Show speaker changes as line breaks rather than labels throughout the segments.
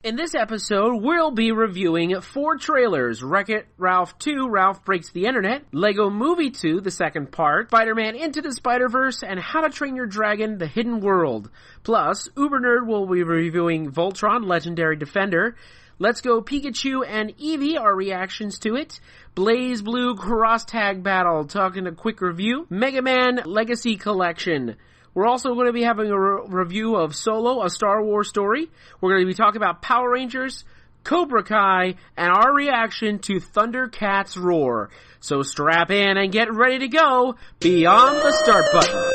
In this episode, we'll be reviewing 4 trailers: Wreck-It Ralph 2, Ralph Breaks the Internet, Lego Movie 2, the second part, Spider-Man Into the Spider Verse, and How to Train Your Dragon, The Hidden World. Plus, Ubernerd will be reviewing Voltron, Legendary Defender, Let's Go Pikachu and Evee, our reactions to it, BlazeBlue Crosstag Battle, talking a quick review, Mega Man Legacy Collection. We're also going to be having a review of Solo, a Star Wars story. We're going to be talking about Power Rangers, Cobra Kia, and our reaction to Thundercats Roar. So strap in and get ready to go beyond the start button.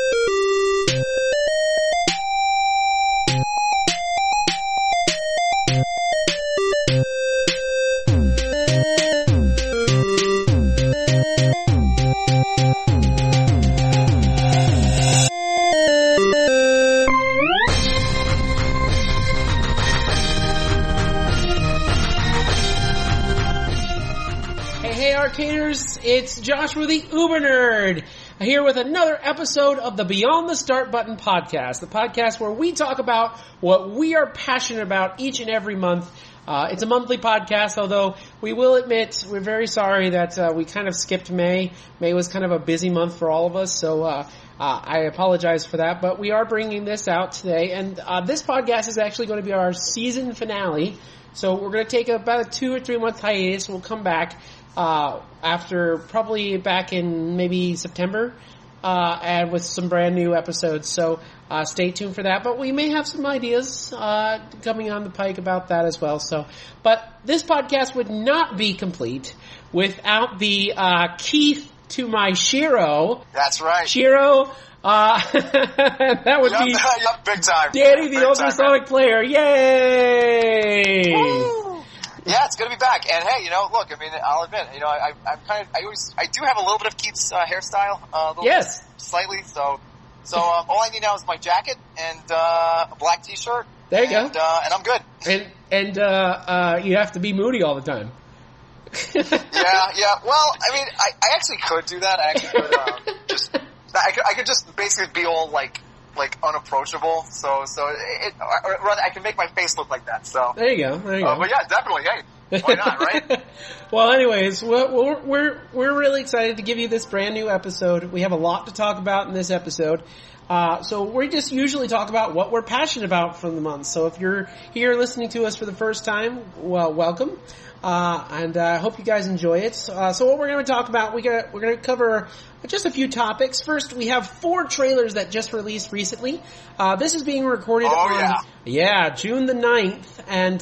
Arcaders, it's Joshua the Ubernerd here with another episode of the Beyond the Start Button podcast, the podcast where we talk about what we are passionate about each and every month. It's a monthly podcast, although we will admit we're very sorry that we kind of skipped May. May was kind of a busy month for all of us, so I apologize for that, but we are bringing this out today, and this podcast is actually going to be our season finale, so we're going to take about a 2 or 3 month hiatus. We'll come back after probably back in maybe September, and with some brand new episodes. So, stay tuned for that. But we may have some ideas, coming on the pike about that as well. So, but this podcast would not be complete without the, Keith to my Shiro.
That's right.
Shiro, that would be
big time.
Danny, the ultrasonic player. Yay!
Woo! Yeah, it's good to be back. And hey, look, I mean, I'll admit, I do have a little bit of Keith's hairstyle,
yes,
bit, slightly. So all I need now is my jacket and a black T-shirt.
There you go.
And I'm good.
And you have to be moody all the time.
yeah. Well, I mean, I actually could do that. I actually could I could just basically be all like unapproachable, so I can make my face look like that. So
there you go. But
yeah, definitely. Hey, why not, right?
Well, anyways, we're really excited to give you this brand new episode. We have a lot to talk about in this episode. So we just usually talk about what we're passionate about from the month. So if you're here listening to us for the first time, well, welcome. And I hope you guys enjoy it. So what we're going to talk about, we're going to cover just a few topics. First, we have 4 trailers that just released recently. This is being recorded on June the 9th, and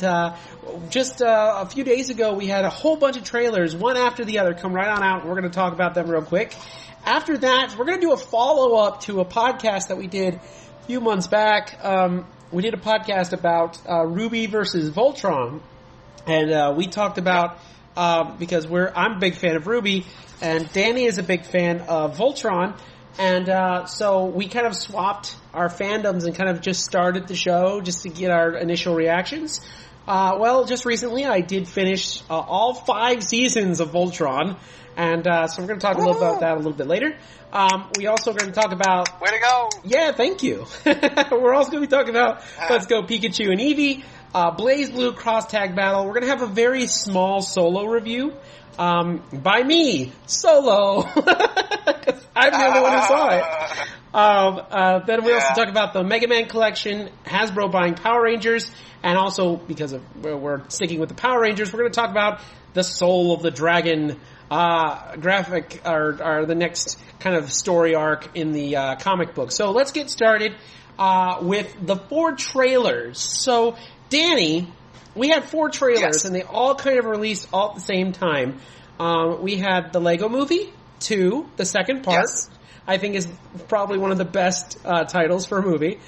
just a few days ago we had a whole bunch of trailers, one after the other, come right on out, and we're going to talk about them real quick. After that, we're going to do a follow-up to a podcast that we did a few months back. We did a podcast about Ruby versus Voltron. And we talked about because I'm a big fan of Ruby, and Danny is a big fan of Voltron, and so we kind of swapped our fandoms and kind of just started the show just to get our initial reactions. Well, just recently I did finish all 5 seasons of Voltron, and so we're going to talk a little about that a little bit later. We also going to talk about...
Way to go!
Yeah, thank you. We're also going to be talking about Let's Go Pikachu and Evee, BlazeBlue Crosstag Battle. We're going to have a very small solo review by me, solo, because I'm the only one who saw it. Then we also talk about the Mega Man collection, Hasbro buying Power Rangers, and also, because we're sticking with the Power Rangers, we're going to talk about the Soul of the Dragon graphic, or the next kind of story arc in the comic book. So let's get started with the 4 trailers. So, Danny, we had 4 trailers, yes, and they all kind of released all at the same time. We had the Lego Movie 2, the second part.
Yes.
I think is probably one of the best titles for a movie.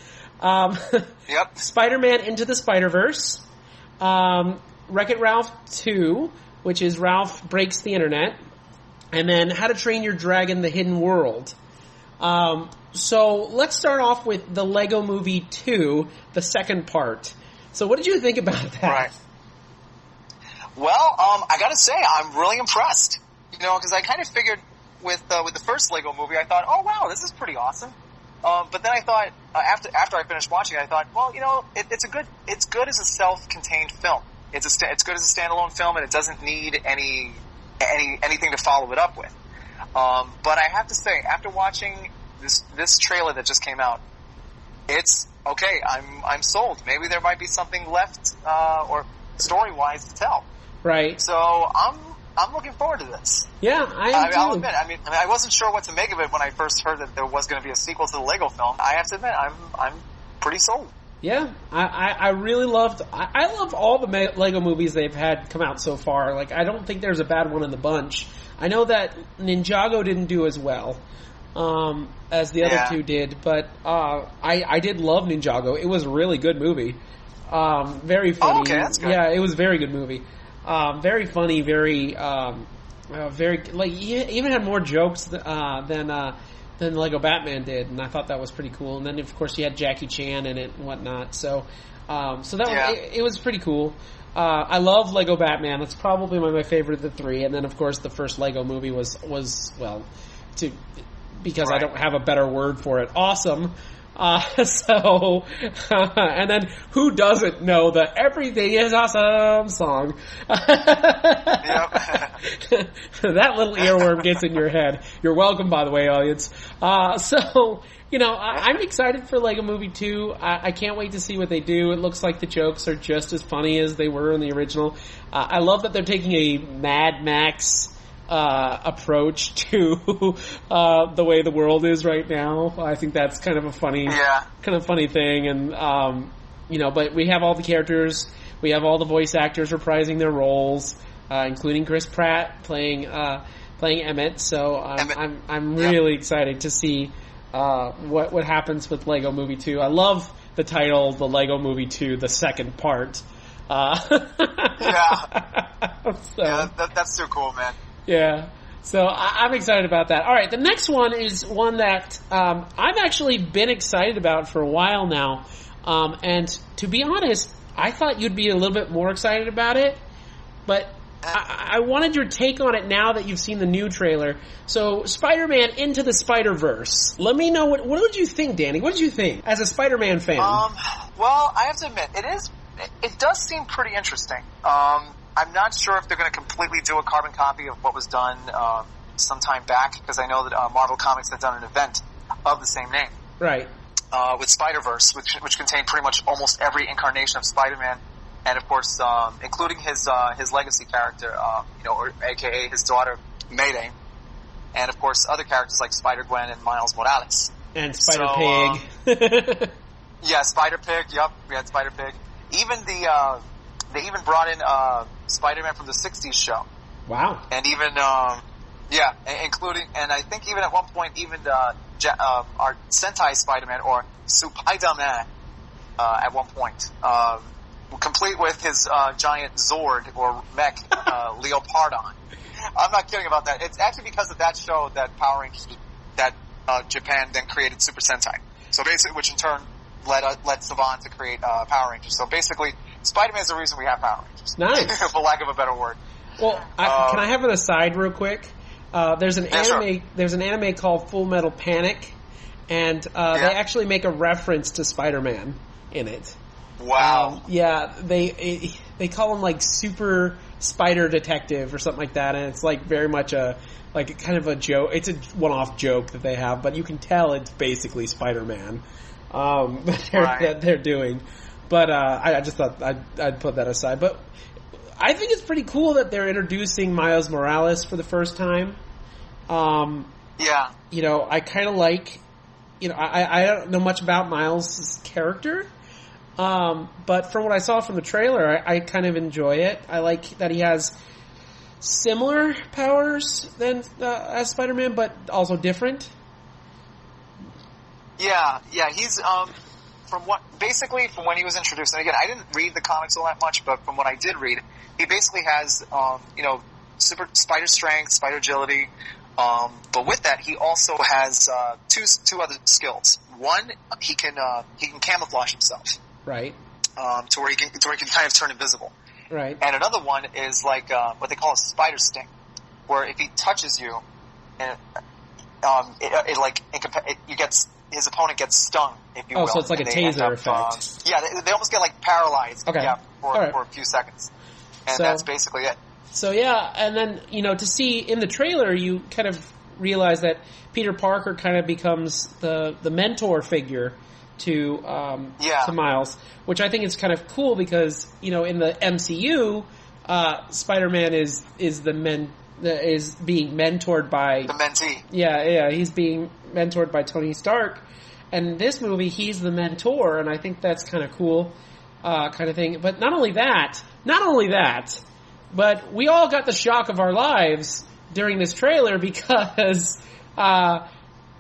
Yep.
Spider-Man Into the Spider Verse. Wreck-It Ralph 2, which is Ralph Breaks the Internet. And then How to Train Your Dragon, The Hidden World. So let's start off with the Lego Movie 2, the second part. So what did you think about that?
Right. Well, I gotta say, I'm really impressed. Because I kind of figured with the first Lego Movie, I thought, oh wow, this is pretty awesome. But then I thought, after I finished watching it, I thought, well, it's good as a self-contained film. It's good as a standalone film, and it doesn't need anything to follow it up with. But I have to say, after watching this trailer that just came out, it's okay. I'm sold. Maybe there might be something left, or story-wise to tell.
Right.
So I'm looking forward to this.
Yeah,
I'll admit. I mean, I wasn't sure what to make of it when I first heard that there was going to be a sequel to the Lego film. I have to admit, I'm pretty sold.
Yeah, I really loved. I love all the Lego movies they've had come out so far. Like, I don't think there's a bad one in the bunch. I know that Ninjago didn't do as well as the other two did, but I did love Ninjago. It was a really good movie. Very funny.
Oh, okay, that's good.
Yeah, it was a very good movie. Very funny. Very like, he even had more jokes than Lego Batman did, and I thought that was pretty cool. And then, of course, you had Jackie Chan in it and whatnot. So that it was pretty cool. I love Lego Batman. It's probably my favorite of the three. And then, of course, the first Lego movie was because I don't have a better word for it, awesome. And then who doesn't know the Everything is Awesome song? That little earworm gets in your head. You're welcome, by the way, audience. I'm excited for Lego Movie 2. I can't wait to see what they do. It looks like the jokes are just as funny as they were in the original. I love that they're taking a Mad Max approach to the way the world is right now. I think that's kind of a funny thing. And but we have all the characters, we have all the voice actors reprising their roles, including Chris Pratt playing Emmett. So I'm really excited to see what happens with Lego Movie 2. I love the title, the Lego Movie 2, the second part.
That's so cool, man.
Yeah, so I'm excited about that. All right, the next one is one that I've actually been excited about for a while now. And to be honest, I thought you'd be a little bit more excited about it. But I wanted your take on it now that you've seen the new trailer. So, Spider-Man Into the Spider Verse. Let me know, what did you think, Danny? What did you think as a Spider-Man fan?
Well, I have to admit, it does seem pretty interesting. I'm not sure if they're going to completely do a carbon copy of what was done some time back, because I know that Marvel Comics had done an event of the same name.
Right.
With Spider Verse, which contained pretty much almost every incarnation of Spider-Man, and of course, including his legacy character, or AKA his daughter Mayday, and of course other characters like Spider-Gwen and Miles Morales.
And Spider-Pig.
Yeah, Spider-Pig. Yep, we had Spider-Pig. Even they even brought in Spider-Man from the '60s show.
Wow.
And even including, and I think even at one point, even our Sentai Spider-Man, or Spider-Man, at one point, complete with his giant Zord or mech Leopardon. I'm not kidding about that. It's actually because of that show that Power Rangers, that Japan then created Super Sentai. So basically, which in turn led Saban to create Power Rangers. So basically, Spider-Man is the reason we have Power Rangers.
Nice.
For lack of a better word.
Well, can I have an aside real quick? There's an anime.
Sure.
There's an anime called Full Metal Panic, and they actually make a reference to Spider-Man in it.
Wow.
They call him like Super Spider Detective or something like that, and it's like very much kind of a joke. It's a one-off joke that they have, but you can tell it's basically Spider-Man that they're doing. But I just thought I'd put that aside. But I think it's pretty cool that they're introducing Miles Morales for the first time. I kind of like, I don't know much about Miles' character. But from what I saw from the trailer, I kind of enjoy it. I like that he has similar powers than as Spider-Man, but also different. Yeah,
he's from when he was introduced, and again, I didn't read the comics all that much, but from what I did read, he basically has super spider strength, spider agility, but with that, he also has two other skills. One, he can camouflage himself,
right?
To where he can kind of turn invisible,
right?
And another one is like what they call a spider sting, where if he touches you, and you get his opponent gets stung, if you will.
Oh, so it's like a taser effect.
Yeah, they almost get like paralyzed.
Okay.
Yeah, for
right.
a few seconds, and that's basically it.
So yeah, and then to see in the trailer, you kind of realize that Peter Parker kind of becomes the mentor figure to Miles, which I think is kind of cool because in the MCU, Spider-Man is being mentored by
the mentee.
Yeah, he's being mentored by Tony Stark, and in this movie he's the mentor, and I think that's kind of cool, kind of thing. But not only that, but we all got the shock of our lives during this trailer because not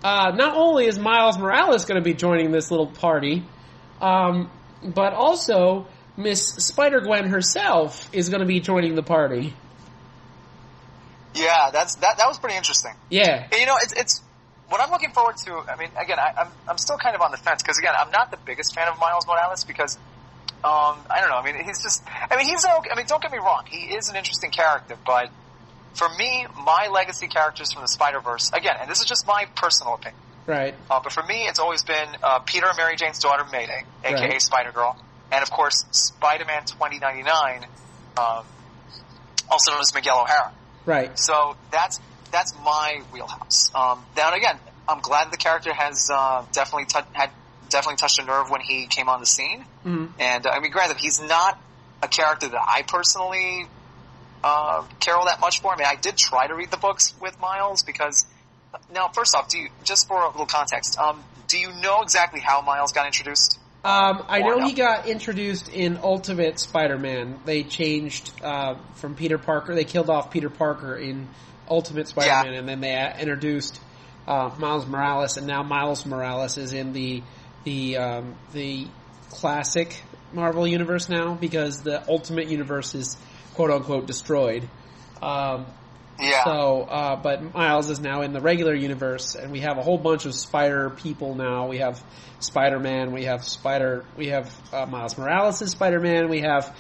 only is Miles Morales going to be joining this little party, but also Miss Spider-Gwen herself is going to be joining the party.
Yeah, that was pretty interesting.
Yeah.
And, it's what I'm looking forward to. I mean, again, I'm still kind of on the fence because, again, I'm not the biggest fan of Miles Morales because I don't know. I mean, he's okay. I mean, don't get me wrong. He is an interesting character, but for me, my legacy characters from the Spider-Verse, again, and this is just my personal opinion.
Right.
But for me, it's always been Peter and Mary Jane's daughter, Mayday, a.k.a. Spider-Girl, and, of course, Spider-Man 2099, also known as Miguel O'Hara.
Right.
So that's my wheelhouse. Then again, I'm glad the character has definitely touched a nerve when he came on the scene. Mm-hmm. And I mean, granted, he's not a character that I personally care all that much for. I mean, I did try to read the books with Miles because. Now, first off, just for a little context, do you know exactly how Miles got introduced?
I know he got introduced in Ultimate Spider-Man. They changed from Peter Parker. They killed off Peter Parker in Ultimate Spider-Man, and then they introduced Miles Morales, and now Miles Morales is in the classic Marvel universe now because the Ultimate universe is quote unquote destroyed. So, but Miles is now in the regular universe, and we have a whole bunch of Spider people now. We have Spider-Man, we have Miles Morales as Spider-Man, we have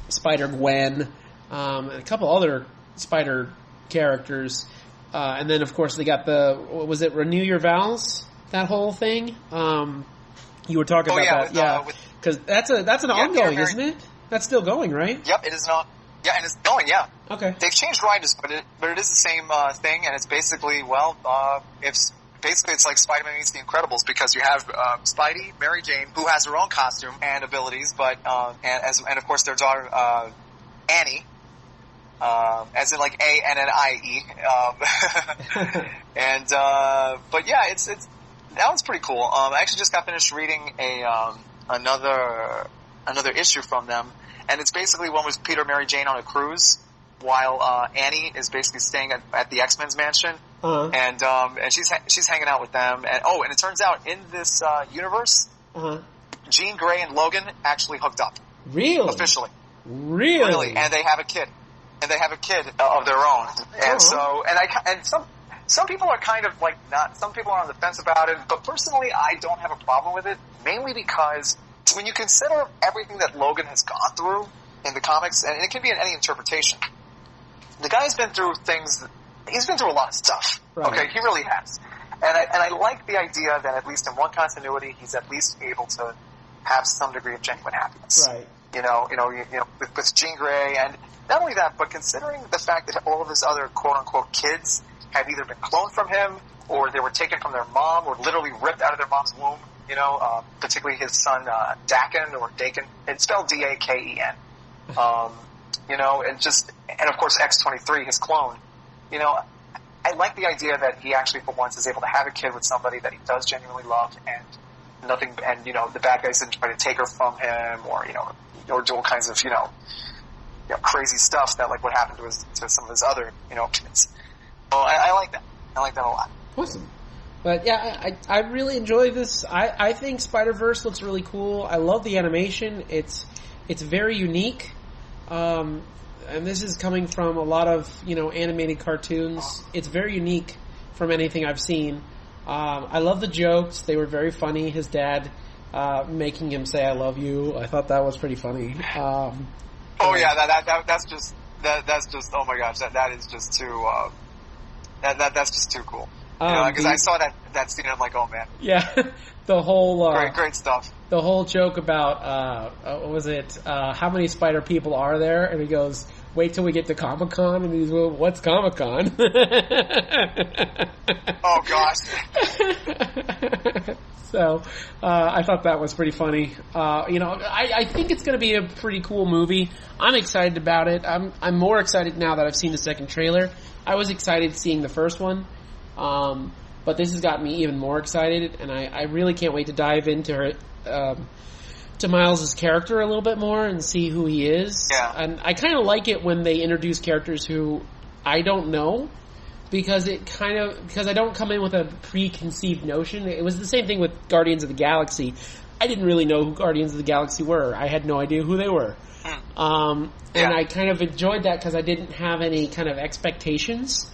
Spider-Gwen, and a couple other Spider characters. And then, of course, they got was it Renew Your Vows? That whole thing? You were talking about that. Yeah, because that's an ongoing, isn't it? That's still going, right?
Yep, it is not. Yeah, and it's going, yeah.
Okay.
They've changed writers, but it is the same thing, and it's basically, it's like Spider-Man meets The Incredibles because you have Spidey, Mary Jane, who has her own costume and abilities, but and of course their daughter Annie, as in like ANNIE, and but yeah, it's that one's pretty cool. I actually just got finished reading another issue from them. And it's basically one with Peter and Mary Jane on a cruise while Annie is basically staying at the X-Men's mansion. Uh-huh. And she's hanging out with them. And and it turns out in this universe, Jean Grey and Logan actually hooked up.
Really?
Officially.
Really?
And they have a kid. And they have a kid of their own. And some people are kind of like some people are on the fence about it, but personally I don't have a problem with it, mainly because when you consider everything that Logan has gone through in the comics, and it can be in any interpretation, the guy's been through things. He's been through a lot of stuff. Right. Okay, he really has. And I like the idea that at least in one continuity, he's at least able to have some degree of genuine happiness.
Right.
With Jean Grey, and not only that, but considering the fact that all of his other quote unquote kids have either been cloned from him, or they were taken from their mom, or literally ripped out of their mom's womb. Particularly his son, Daken. It's spelled D-A-K-E-N. And of course X-23, his clone. I like the idea that he actually for once is able to have a kid with somebody that he does genuinely love, and the bad guys didn't try to take her from him, or do all kinds of, crazy stuff that like what happened to some of his other, kids. So I like that. I like that a lot.
Awesome. But yeah, I really enjoy this. I think Spider-Verse looks really cool. I love the animation. It's very unique. And this is coming from a lot of, animated cartoons. It's very unique from anything I've seen. I love the jokes. They were very funny. His dad, making him say, "I love you." I thought that was pretty funny.
That's just, oh my gosh, that is just too, that's just too cool. Because I saw that scene and I'm like, oh man.
Yeah, the whole
great stuff.
The whole joke about what was it? How many spider people are there? And he goes, "Wait till we get to Comic-Con." And he's, "Well, what's Comic-Con?"
Oh gosh.
So I thought that was pretty funny. I think it's going to be a pretty cool movie. I'm excited about it. I'm more excited now that I've seen the second trailer. I was excited seeing the first one. But this has got me even more excited, and I really can't wait to dive into to Miles' character a little bit more and see who he is.
Yeah.
And I kind of like it when they introduce characters who I don't know, because I don't come in with a preconceived notion. It was the same thing with Guardians of the Galaxy. I didn't really know who Guardians of the Galaxy were. I had no idea who they were. And I kind of enjoyed that because I didn't have any kind of expectations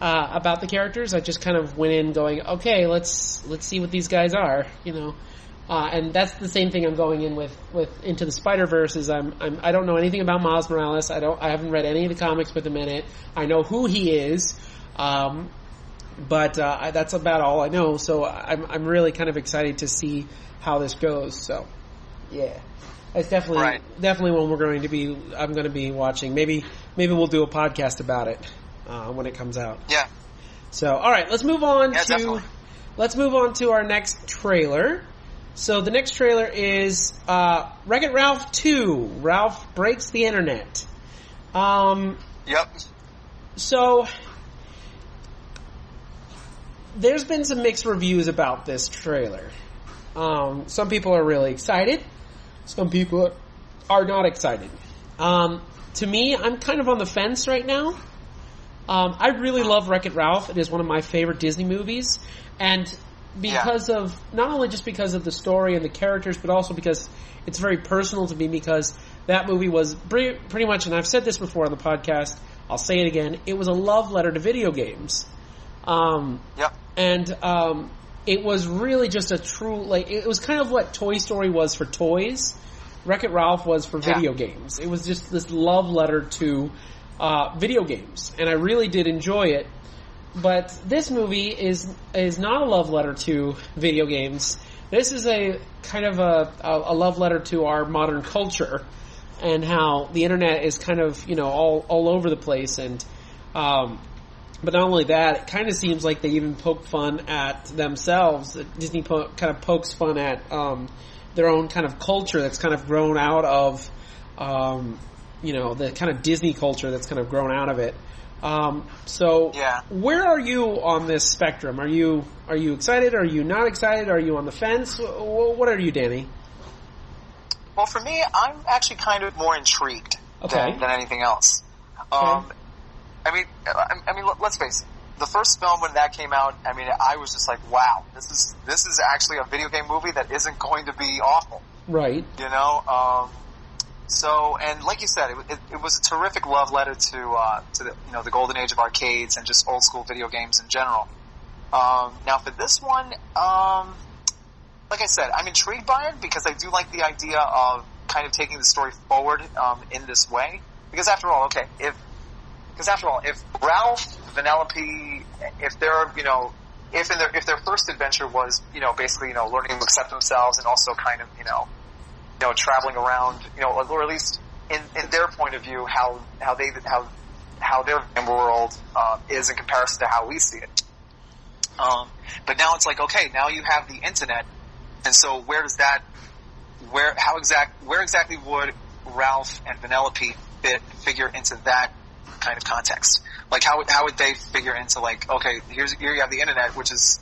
about the characters. I just kind of went in going, okay, let's see what these guys are, and that's the same thing I'm going in with Into the Spider Verse. Is I don't know anything about Miles Morales. I haven't read any of the comics with him in it. I know who he is, but that's about all I know. So I'm really kind of excited to see how this goes. So yeah, it's definitely one I'm going to be watching. Maybe we'll do a podcast about it. When it comes out.
Yeah.
So, all right, let's move on
definitely.
Let's move on to our next trailer. So, the next trailer is Wreck-It Ralph 2. Ralph Breaks the Internet.
Yep.
So, there's been some mixed reviews about this trailer. Some people are really excited. Some people are not excited. To me, I'm kind of on the fence right now. I really love Wreck-It Ralph. It is one of my favorite Disney movies. And because of, not only just because of the story and the characters, but also because it's very personal to me, because that movie was pretty much, and I've said this before on the podcast, I'll say it again, it was a love letter to video games. And it was really just a true, it was kind of what Toy Story was for toys. Wreck-It Ralph was for video games. It was just this love letter to video games, and I really did enjoy it. But this movie is not a love letter to video games. This is a kind of a love letter to our modern culture and how the internet is kind of all over the place. And but not only that, it kind of seems like they even poke fun at themselves. Disney kind of pokes fun at their own kind of culture that's kind of grown out of the kind of Disney culture that's kind of grown out of it. Where are you on this spectrum? Are you excited? Are you not excited? Are you on the fence? What are you, Danny?
Well, for me, I'm actually kind of more intrigued than anything else. I mean, let's face it. The first film, when that came out, I was just like, wow, this is actually a video game movie that isn't going to be awful.
Right.
So, and like you said, it was a terrific love letter to the golden age of arcades and just old school video games in general. Now for this one, like I said, I'm intrigued by it because I do like the idea of kind of taking the story forward in this way. Because after all, if Ralph, Vanellope, if their first adventure was basically learning to accept themselves and also kind of traveling around, or at least in their point of view, how their world is in comparison to how we see it. But now it's like, okay, now you have the internet, and so where exactly would Ralph and Vanellope figure into that kind of context? Like, how would they figure into, like, okay, here you have the internet, which is,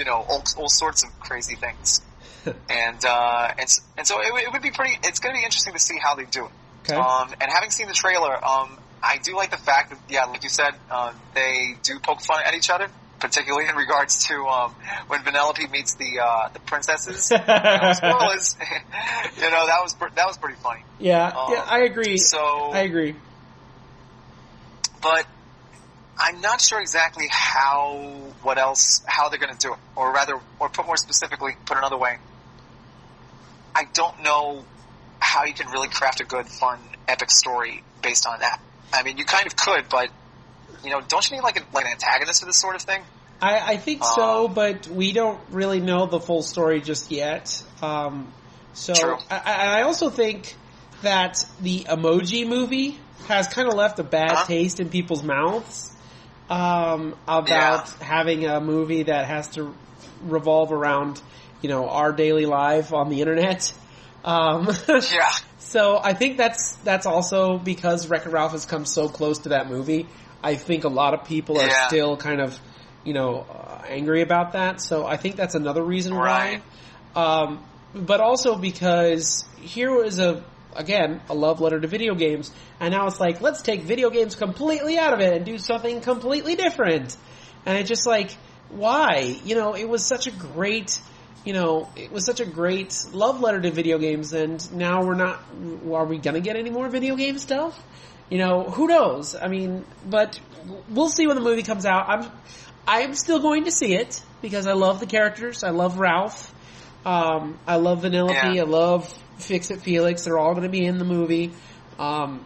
all sorts of crazy things. And so it would be it's going to be interesting to see how they do it.
Okay.
And having seen the trailer, I do like the fact that, like you said, they do poke fun at each other, particularly in regards to, when Vanellope meets the princesses. Spoilers. that was pretty funny.
Yeah, I agree. I agree.
But I'm not sure exactly how they're going to do it, or put more specifically, put another way, I don't know how you can really craft a good, fun, epic story based on that. I mean, you kind of could, but don't you need like an antagonist for this sort of thing?
I think so, but we don't really know the full story just yet.
True.
I also think that the Emoji Movie has kind of left a bad taste in people's mouths about having a movie that has to revolve around, our daily life on the internet.
Yeah.
So I think that's also because Wreck-It Ralph has come so close to that movie. I think a lot of people are still kind of, angry about that. So I think that's another reason why. But also because here was a love letter to video games, and now it's like, let's take video games completely out of it and do something completely different. And it's just like, why? It was such a great, love letter to video games, and now are we gonna get any more video game stuff? Who knows? I mean, but we'll see when the movie comes out. I'm still going to see it because I love the characters. I love Ralph. I love Vanellope. I love Fix-It Felix. They're all going to be in the movie. I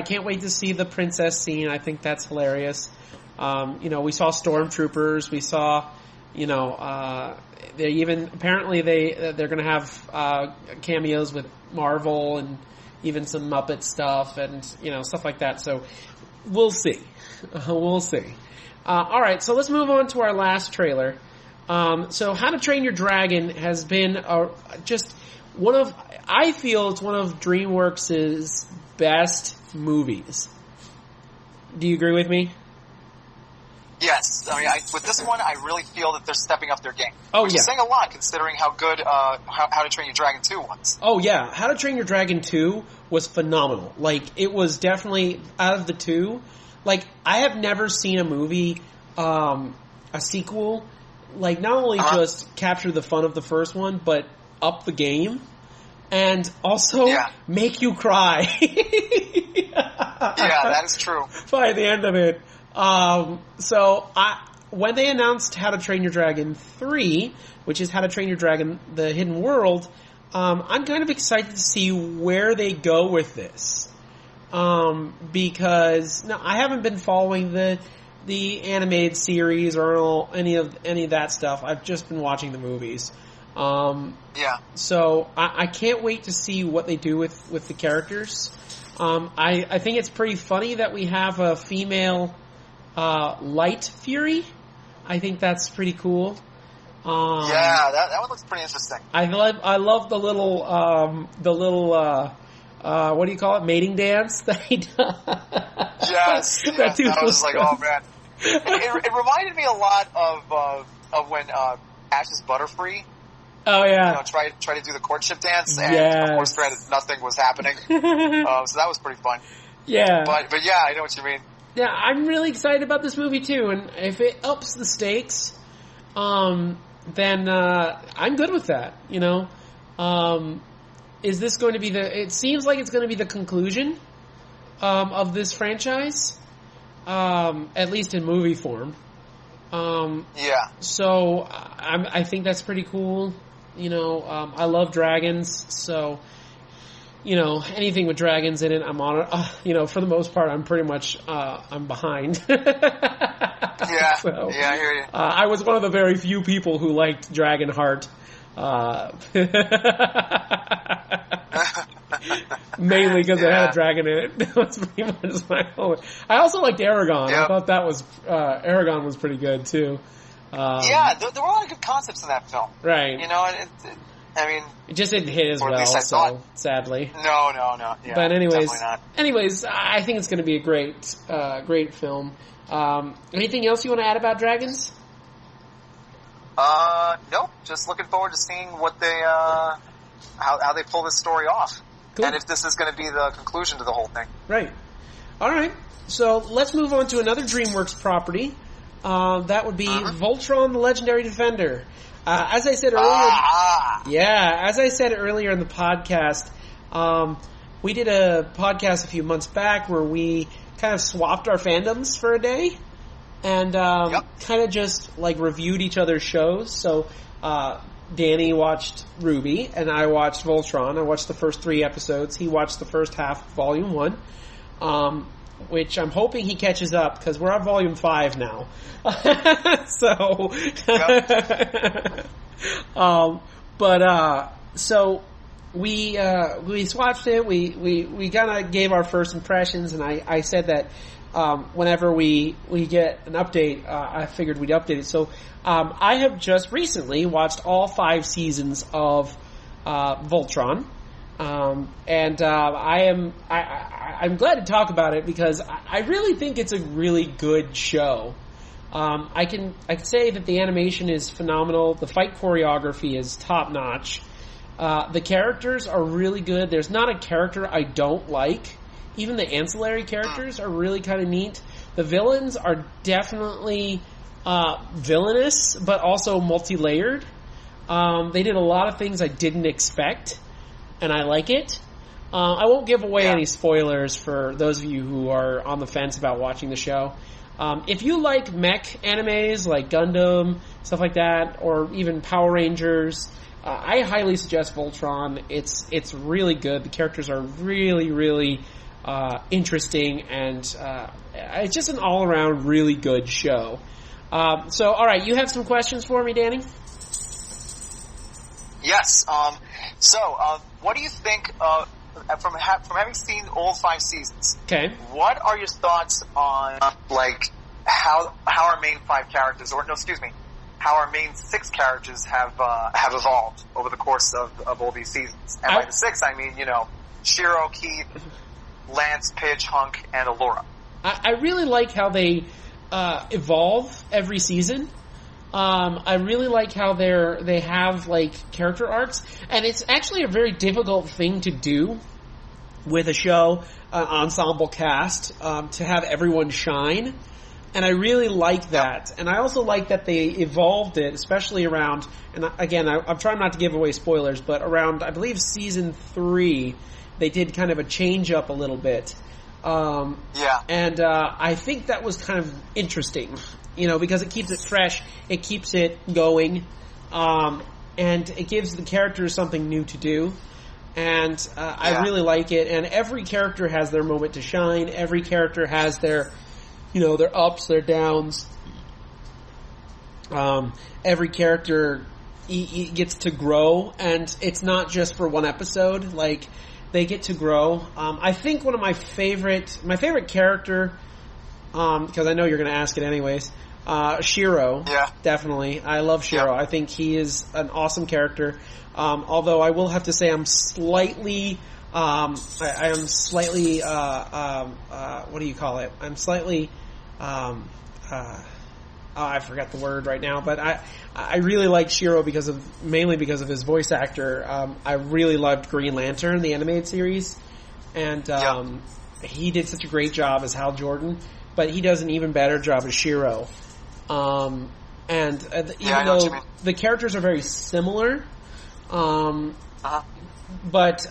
can't wait to see the princess scene. I think that's hilarious. We saw stormtroopers. We saw, they even, apparently they're going to have, cameos with Marvel and even some Muppet stuff and, stuff like that. So we'll see. We'll see. Alright, so let's move on to our last trailer. So How to Train Your Dragon has been I feel it's one of DreamWorks' best movies. Do you agree with me?
Yes. I mean, with this one, I really feel that they're stepping up their game.
Which
is saying a lot considering how good How to Train Your Dragon 2 was.
Oh, yeah. How to Train Your Dragon 2 was phenomenal. Like, it was definitely, out of the two, like, I have never seen a movie, a sequel, like, not only just capture the fun of the first one, but up the game, and also make you cry.
That is true.
By the end of it. When they announced How to Train Your Dragon 3, which is How to Train Your Dragon The Hidden World, I'm kind of excited to see where they go with this. Because I haven't been following the animated series or any of that stuff. I've just been watching the movies. So I can't wait to see what they do with the characters. I think it's pretty funny that we have a female Light Fury. I think that's pretty cool.
That one looks pretty interesting.
I love the little what do you call it? Mating dance that he does.
Yes.
That
I was like, oh man. It reminded me a lot of when Ash's Butterfree.
Oh yeah.
Try to do the courtship dance, and of course, granted, nothing was happening. So that was pretty fun.
Yeah.
But yeah, I know what you mean.
Yeah, I'm really excited about this movie too, and if it ups the stakes, then I'm good with that. Is this going to be it seems like it's going to be the conclusion of this franchise, at least in movie form. So I think that's pretty cool. I love dragons, so anything with dragons in it, I'm on it. For the most part, I'm pretty much I'm behind.
Yeah,
so,
I hear you.
I was one of the very few people who liked Dragonheart. Mainly because it had a dragon in it. That was pretty much my whole. I also liked Aragon. I thought that was Aragon was pretty good too.
There were a lot of good concepts in that film.
Right.
It
just didn't hit as well. Sadly.
No. Yeah,
but
definitely not.
Anyways, I think it's going to be a great film. Anything else you want to add about dragons?
Nope. Just looking forward to seeing what they how they pull this story off. Cool. And if this is going to be the conclusion to the whole thing.
Right. All right. So let's move on to another DreamWorks property. That would be Voltron, the Legendary Defender. As I said earlier, as I said earlier in the podcast, we did a podcast a few months back where we kind of swapped our fandoms for a day and kind of just like reviewed each other's shows. So Danny watched Ruby, and I watched Voltron. I watched the first 3 episodes. He watched the first half of Volume 1. which I'm hoping he catches up because we're on volume 5 now. So, so we watched it. We kind of gave our first impressions, and I said that whenever we get an update, I figured we'd update it. So I have just recently watched all 5 seasons of Voltron. And I'm glad to talk about it because I really think it's a really good show. I can say that the animation is phenomenal. The fight choreography is top notch. The characters are really good. There's not a character I don't like. Even the ancillary characters are really kind of neat. The villains are definitely villainous, but also multi-layered. They did a lot of things I didn't expect, and I like it. I won't give away any spoilers for those of you who are on the fence about watching the show. If you like mech animes like Gundam, stuff like that, or even Power Rangers, I highly suggest Voltron. It's really good. The characters are really, really interesting, and it's just an all-around really good show. So, all right, you have some questions for me, Danny?
Yes. What do you think from having seen all 5 seasons?
Okay.
What are your thoughts on how our main 5 characters, how our main 6 characters have evolved over the course of all these seasons? And by the 6, I mean Shiro, Keith, Lance, Pidge, Hunk, and Allura.
I really like how they evolve every season. I really like how they have character arcs, and it's actually a very difficult thing to do with a show, ensemble cast, to have everyone shine. And I really like that. And I also like that they evolved it, especially around, and again, I'm trying not to give away spoilers, but around, I believe, season 3, they did kind of a change up a little bit. And I think that was kind of interesting, because it keeps it fresh, it keeps it going, and it gives the characters something new to do. And I really like it. And every character has their moment to shine. Every character has their ups, their downs. Every character gets to grow, and it's not just for one episode. They get to grow. I think one of my favorite character, because I know you're going to ask it anyways, Shiro. Yeah. Definitely. I love Shiro. Yeah. I think he is an awesome character. Although I will have to say I'm slightly, what do you call it? I'm slightly, I forgot the word right now, but I really like Shiro mainly because of his voice actor. I really loved Green Lantern, the animated series, and he did such a great job as Hal Jordan, but he does an even better job as Shiro. Even though the characters are very similar, but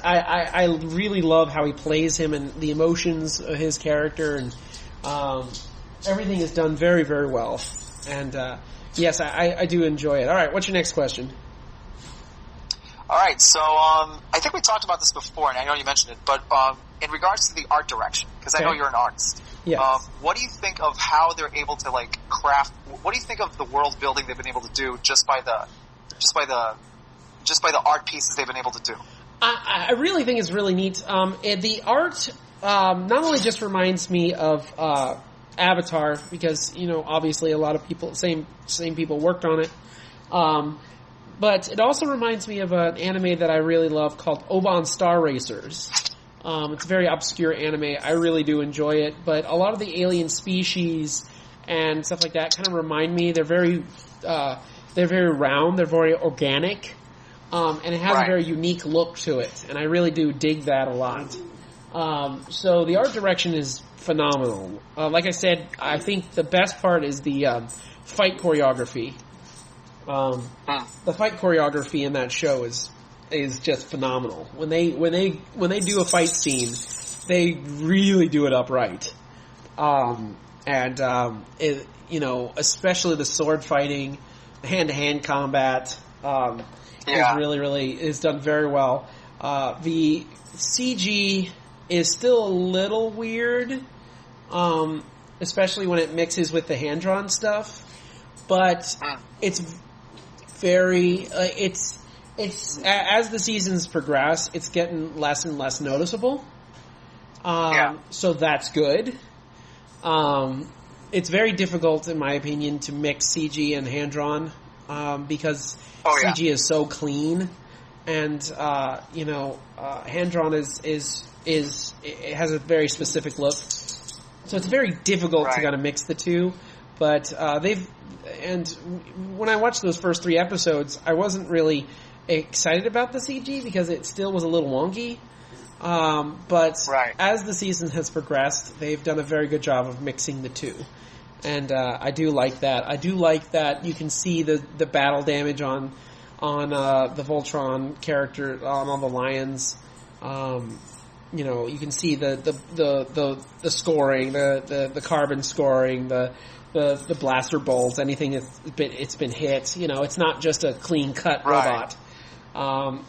I really love how he plays him and the emotions of his character, and everything is done very, very well. And yes, I do enjoy it. All right, what's your next question?
All right, so I think we talked about this before, and I know you mentioned it, but in regards to the art direction, because I know you're an artist, what do you think of how they're able to craft? What do you think of the world building they've been able to do just by the art pieces they've been able to do?
I really think it's really neat. The art not only just reminds me of Avatar, because obviously a lot of people, same people worked on it, but it also reminds me of an anime that I really love called Oban Star Racers. It's a very obscure anime. I really do enjoy it, but a lot of the alien species and stuff like that kind of remind me. They're very round. They're very organic, and it has a very unique look to it, and I really do dig that a lot. So the art direction is phenomenal. Like I said, I think the best part is the fight choreography. The fight choreography in that show is just phenomenal. When they do a fight scene, they really do it upright. Especially the sword fighting, hand-to-hand combat, is done very well. The CG is still a little weird, especially when it mixes with the hand-drawn stuff. But it's very, it's as the seasons progress, it's getting less and less noticeable. So that's good. It's very difficult, in my opinion, to mix CG and hand-drawn, because CG is so clean, and, hand-drawn it has a very specific look. So it's very difficult to kind of mix the two, but, and when I watched those first 3 episodes, I wasn't really excited about the CG because it still was a little wonky. But as the season has progressed, they've done a very good job of mixing the two. And I do like that. I do like that you can see the battle damage on the Voltron character, on all the lions. You can see the scoring, the carbon scoring, the blaster bolts, anything it's been hit. It's not just a clean cut robot. And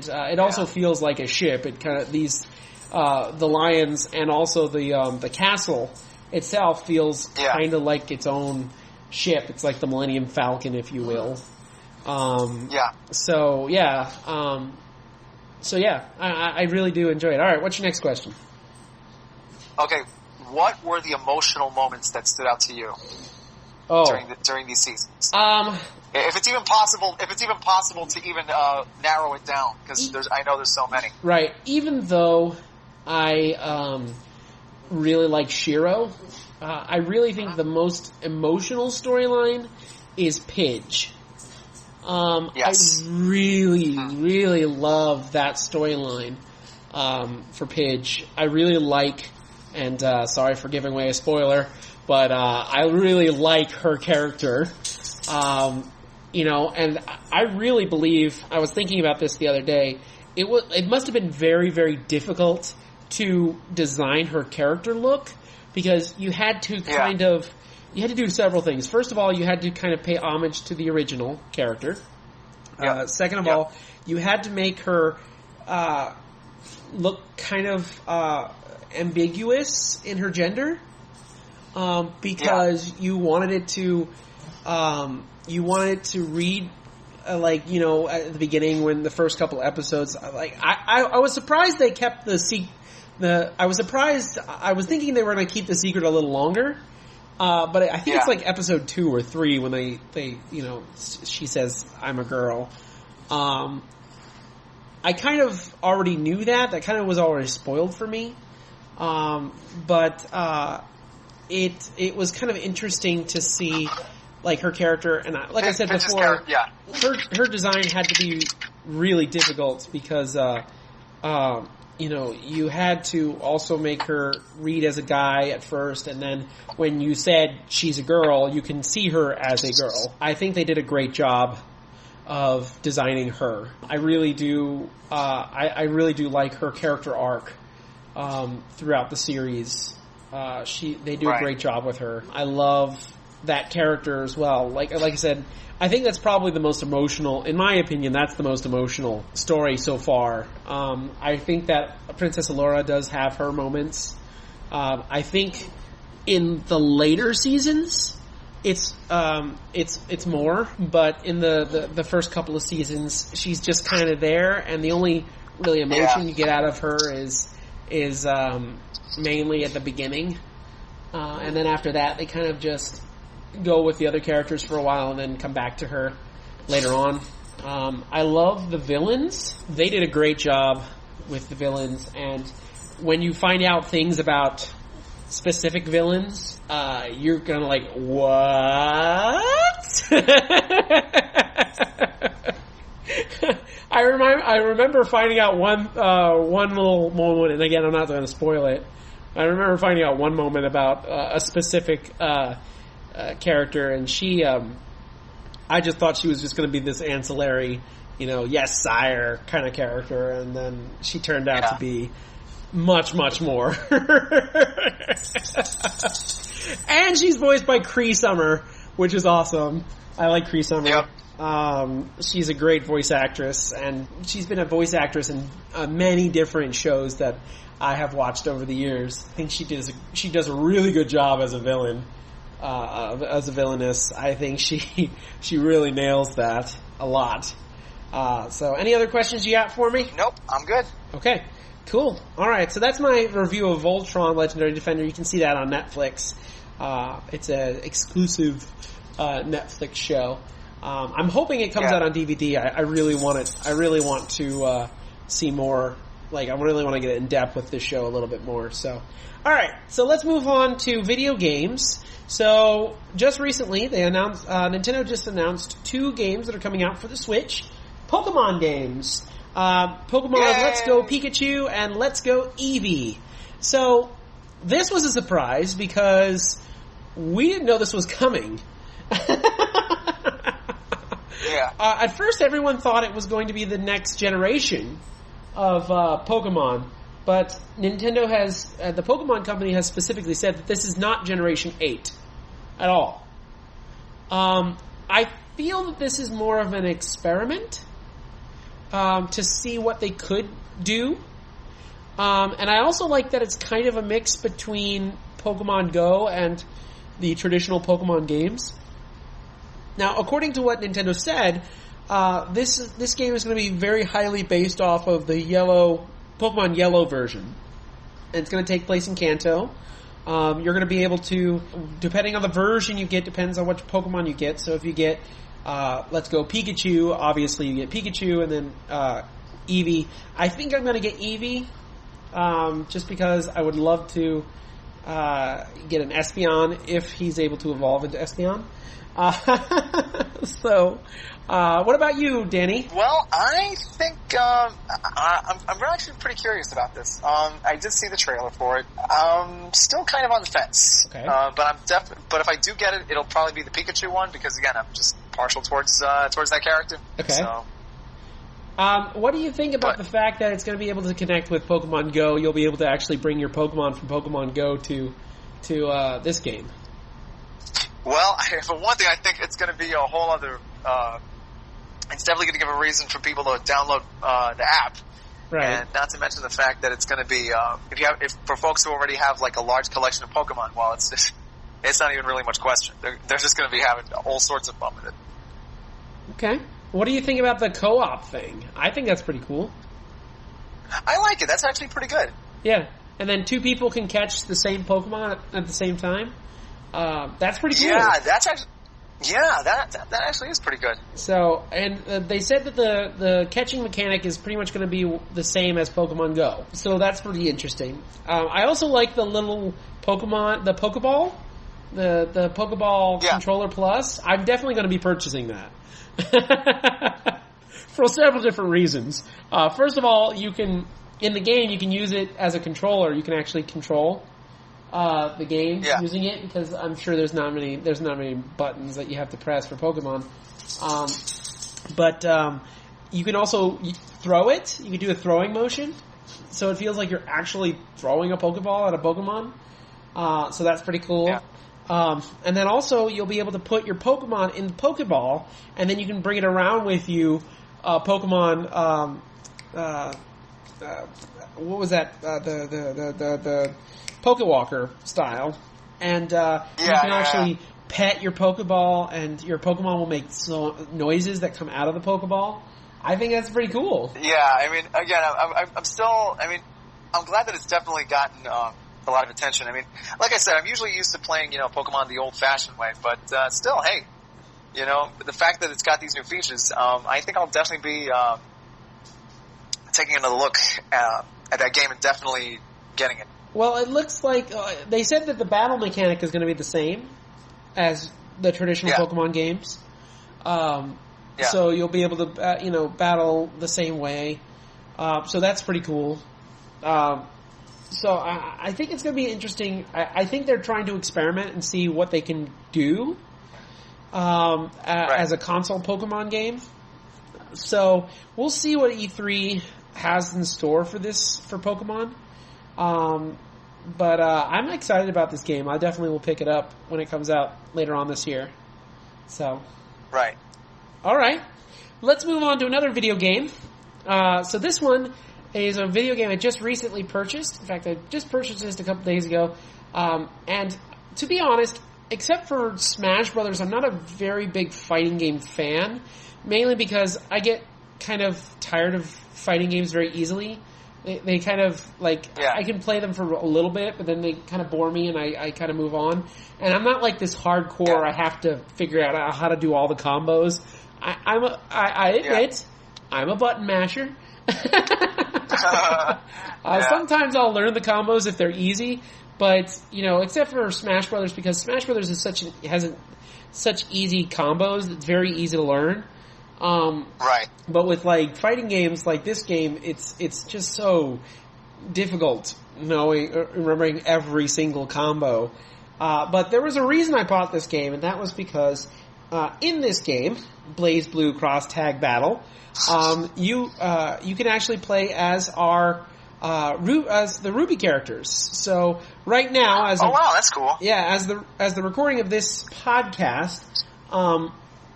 it also feels like a ship. It kind of the lions and also the castle itself feels kind of like its own ship. It's like the Millennium Falcon, if you will. I really do enjoy it. All right, what's your next question?
Okay, what were the emotional moments that stood out to you during these seasons? If it's even possible to even narrow it down, because I know there's so many.
Right. Even though I really like Shiro, I really think the most emotional storyline is Pidge.
Yes.
I really, really love that storyline for Pidge. I really like, and sorry for giving away a spoiler, but I really like her character. And I really believe, I was thinking about this the other day, it must have been very, very difficult to design her character look, because you had to you had to do several things. First of all, you had to kind of pay homage to the original character. Second of all, you had to make her look kind of ambiguous in her gender, because you wanted it to read at the beginning, when the first couple episodes, I was surprised they kept I was surprised. I was thinking they were going to keep the secret a little longer. But I think it's like episode 2 or 3 when they she says, "I'm a girl." I kind of already knew that. That kind of was already spoiled for me. But it was kind of interesting to see, like, her character, and like I said before, her design had to be really difficult because, you had to also make her read as a guy at first, and then when you said she's a girl, you can see her as a girl. I think they did a great job of designing her. I really do. I really do like her character arc throughout the series. They do a great job with her. I love that character as well. Like I said, I think that's probably the most emotional, in my opinion, that's the most emotional story so far. I think that Princess Allura does have her moments. I think in the later seasons, it's more, but in the first couple of seasons, she's just kind of there, and the only really emotion you get out of her is mainly at the beginning. And then after that, they kind of just go with the other characters for a while and then come back to her later on. I love the villains. They did a great job with the villains, and when you find out things about specific villains, you're gonna like, what? I remember finding out one little moment, and again, I'm not going to spoil it. I remember finding out one moment about a specific character, and she, I just thought she was just going to be this ancillary, yes, sire kind of character, and then she turned out to be much, much more. And she's voiced by Cree Summer, which is awesome. I like Cree Summer.
Yep.
She's a great voice actress, and she's been a voice actress in many different shows that I have watched over the years. I think she does a really good job as a villain, as a villainess. I think she really nails that a lot. So any other questions you got for me?
Nope, I'm good.
Okay, cool. Alright, so that's my review of Voltron Legendary Defender. You can see that on Netflix. It's an exclusive Netflix show. I'm hoping it comes out on DVD. I really want it. I really want to see more. Like, I really want to get in depth with this show a little bit more. So, alright, so let's move on to video games. So, just recently, they announced, Nintendo just announced 2 games that are coming out for the Switch. Pokemon games. Pokemon Let's Go Pikachu and Let's Go Evee. So, this was a surprise because we didn't know this was coming. At first, everyone thought it was going to be the next generation of Pokemon, but Nintendo has, the Pokemon Company has specifically said that this is not Generation 8 at all. I feel that this is more of an experiment to see what they could do. And I also like that it's kind of a mix between Pokemon Go and the traditional Pokemon games. Now, according to what Nintendo said, this game is going to be very highly based off of the Pokemon Yellow version. And it's going to take place in Kanto. You're going to be able to, depending on the version you get, depends on which Pokemon you get. So if you get Let's Go Pikachu, obviously you get Pikachu, and then Evee. I think I'm going to get Evee, just because I would love to get an Espeon if he's able to evolve into Espeon. So, what about you, Danny?
Well, I think I'm actually pretty curious about this. I did see the trailer for it. Still kind of on the fence.
Okay.
But if I do get it, it'll probably be the Pikachu one because again, I'm just partial towards that character.
Okay.
So.
What do you think about the fact that it's going to be able to connect with Pokemon Go? You'll be able to actually bring your Pokemon from Pokemon Go to this game.
Well, for one thing, I think it's going to be a whole other. It's definitely going to give a reason for people to download the app,
right? And
not to mention the fact that it's going to be if for folks who already have like a large collection of Pokemon. Well, it's not even really much question. They're just going to be having all sorts of fun with it.
Okay. What do you think about the co-op thing? I think that's pretty cool.
I like it. That's actually pretty good.
Yeah, and then 2 people can catch the same Pokemon at the same time. That's pretty cool.
Yeah, that's actually. Yeah, that actually is pretty good.
So, and they said that the catching mechanic is pretty much going to be the same as Pokemon Go. So that's pretty interesting. I also like the little Pokemon, the Pokeball, the Pokeball Controller Plus. I'm definitely going to be purchasing that. For several different reasons. First of all, in the game, you can use it as a controller. You can actually control the game using it, because I'm sure there's not many buttons that you have to press for Pokemon. But you can also throw it. You can do a throwing motion, so it feels like you're actually throwing a Pokeball at a Pokemon. So that's pretty cool.
Yeah.
And then also you'll be able to put your Pokemon in the Pokeball, and then you can bring it around with you. Pokemon. What was that? The Pokewalker style, and you can actually pet your Pokeball, and your Pokemon will make noises that come out of the Pokeball. I think that's pretty cool.
Yeah, I mean, again, I'm still. I mean, I'm glad that it's definitely gotten a lot of attention. I mean, like I said, I'm usually used to playing, Pokemon the old-fashioned way, but still, hey, the fact that it's got these new features, I think I'll definitely be taking another look at that game and definitely getting it.
Well, it looks like they said that the battle mechanic is going to be the same as the traditional Pokemon games. So you'll be able to, battle the same way. So that's pretty cool. So I think it's going to be interesting. I think they're trying to experiment and see what they can do as a console Pokemon game. So we'll see what E3 has in store for Pokemon. But I'm excited about this game. I definitely will pick it up when it comes out later on this year. So.
Right.
All right. Let's move on to another video game. So this one is a video game I just recently purchased. In fact, I just purchased this a couple days ago. And to be honest, except for Smash Brothers, I'm not a very big fighting game fan. Mainly because I get kind of tired of fighting games very easily. They kind of, like, I can play them for a little bit, but then they kind of bore me and I kind of move on. And I'm not like this hardcore, I have to figure out how to do all the combos. I admit, I'm a button masher. Sometimes I'll learn the combos if they're easy, but, except for Smash Brothers, because Smash Brothers is has such easy combos, it's very easy to learn.
Right.
But with, like, fighting games like this game, it's just so difficult remembering every single combo. But there was a reason I bought this game, and that was because, in this game, BlazeBlue Crosstag Battle, you can actually play as the Ruby characters. So, right now,
wow, that's cool.
Yeah, as the recording of this podcast,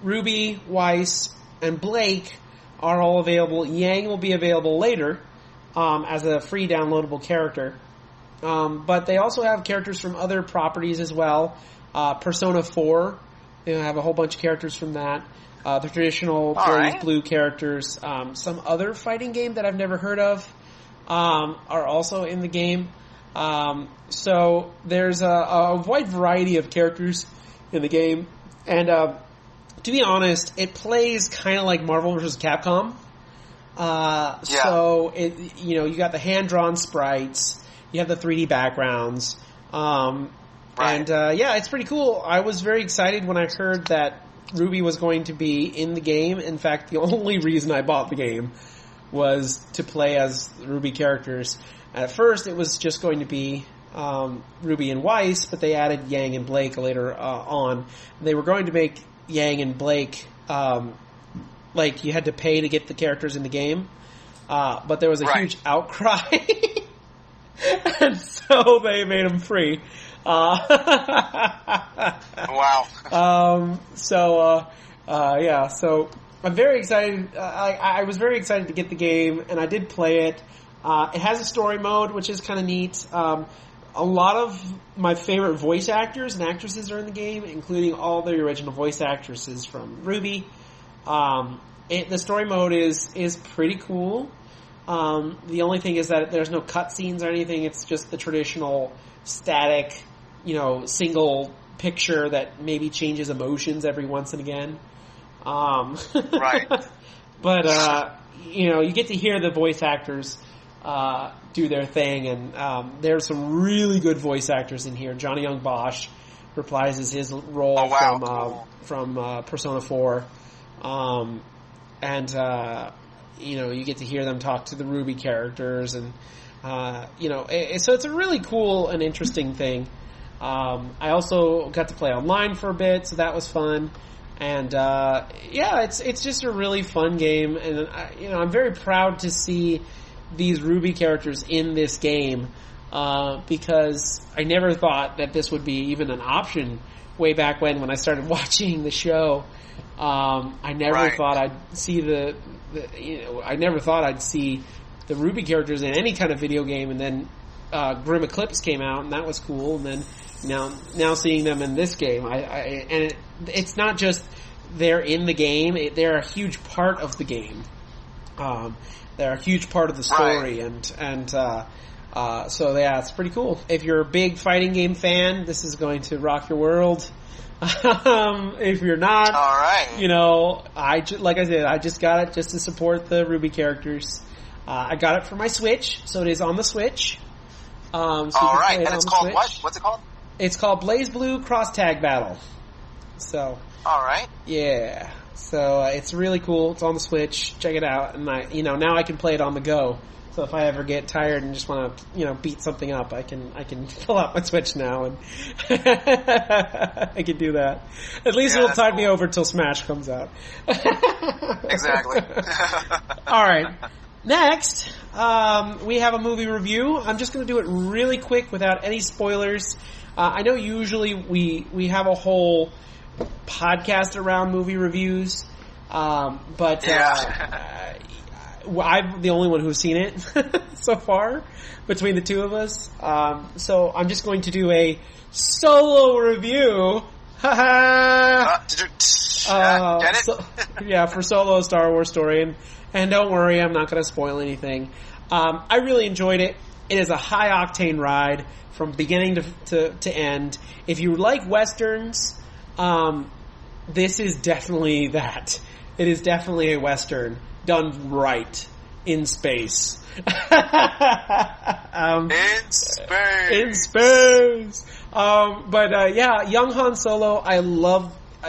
Ruby, Weiss, and Blake are all available. Yang will be available later as a free downloadable character. But they also have characters from other properties as well. Persona 4, they have a whole bunch of characters from that. The traditional BlazeBlue characters. Some other fighting game that I've never heard of are also in the game. So there's a wide variety of characters in the game. And to be honest, it plays kind of like Marvel vs. Capcom. So you got the hand-drawn sprites, you have the 3D backgrounds, and it's pretty cool. I was very excited when I heard that Ruby was going to be in the game. In fact, the only reason I bought the game was to play as Ruby characters. At first, it was just going to be Ruby and Weiss, but they added Yang and Blake later on. They were going to make Yang and Blake, like you had to pay to get the characters in the game, but there was a huge outcry, and so they made them free.
Wow.
So I'm very excited. I was very excited to get the game, and I did play it. It has a story mode, which is kind of neat. A lot of my favorite voice actors and actresses are in the game, including all the original voice actresses from Ruby. The story mode is pretty cool. The only thing is that there's no cutscenes or anything. It's just the traditional static, single picture that maybe changes emotions every once and again.
Right.
But, you get to hear the voice actors do their thing, and there's some really good voice actors in here. Johnny Young Bosch reprises his role from Persona 4, you get to hear them talk to the Ruby characters, and so it's a really cool and interesting thing. I also got to play online for a bit, so that was fun. And it's just a really fun game, and I'm very proud to see these Ruby characters in this game, because I never thought that this would be even an option way back when I started watching the show. I never thought I'd see I never thought I'd see the Ruby characters in any kind of video game, and then Grim Eclipse came out, and that was cool, and then now seeing them in this game, it's not just they're in the game, they're a huge part of the game. They're a huge part of the story, so it's pretty cool. If you're a big fighting game fan, this is going to rock your world. If you're not, like I said, I just got it just to support the Ruby characters. I got it for my Switch, so it is on the Switch.
And it's called what? What's it called?
It's called BlazeBlue Crosstag Battle. So.
Alright.
Yeah. So it's really cool. It's on the Switch. Check it out. And now I can play it on the go. So if I ever get tired and just want to, beat something up, I can pull out my Switch now and I can do that. At least it'll tide me over till Smash comes out.
Exactly.
All right. Next, we have a movie review. I'm just going to do it really quick without any spoilers. I know usually we have a whole podcast around movie reviews, But I'm the only one who's seen it so far between the two of us. So I'm just going to do a solo review.
Get it?
For Solo Star Wars Story. And don't worry, I'm not going to spoil anything. I really enjoyed it. It is a high-octane ride from beginning to end. If you like Westerns, this is definitely that. It is definitely a Western done right in space. In space. Young Han Solo, I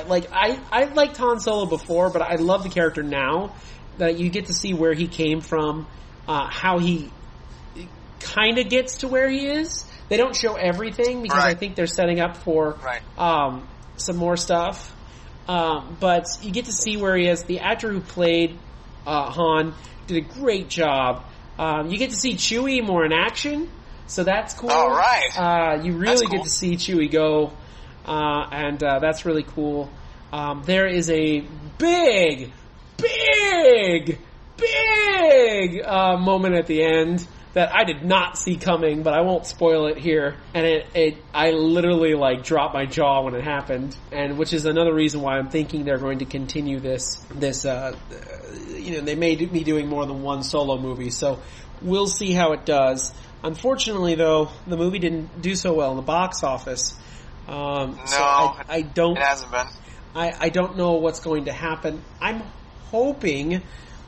liked Han Solo before, but I love the character now. That you get to see where he came from, how he kind of gets to where he is. They don't show everything because I think they're setting up for some more stuff. But you get to see where he is. The actor who played Han did a great job. You get to see Chewie more in action, so that's cool.
All right.
You really get to see Chewie go, and that's really cool. There is a big moment at the end that I did not see coming, but I won't spoil it here. And I literally dropped my jaw when it happened, and which is another reason why I'm thinking they're going to continue this. They may be doing more than one Solo movie, so we'll see how it does. Unfortunately, though, the movie didn't do so well in the box office. I don't.
It hasn't been.
I don't know what's going to happen. I'm hoping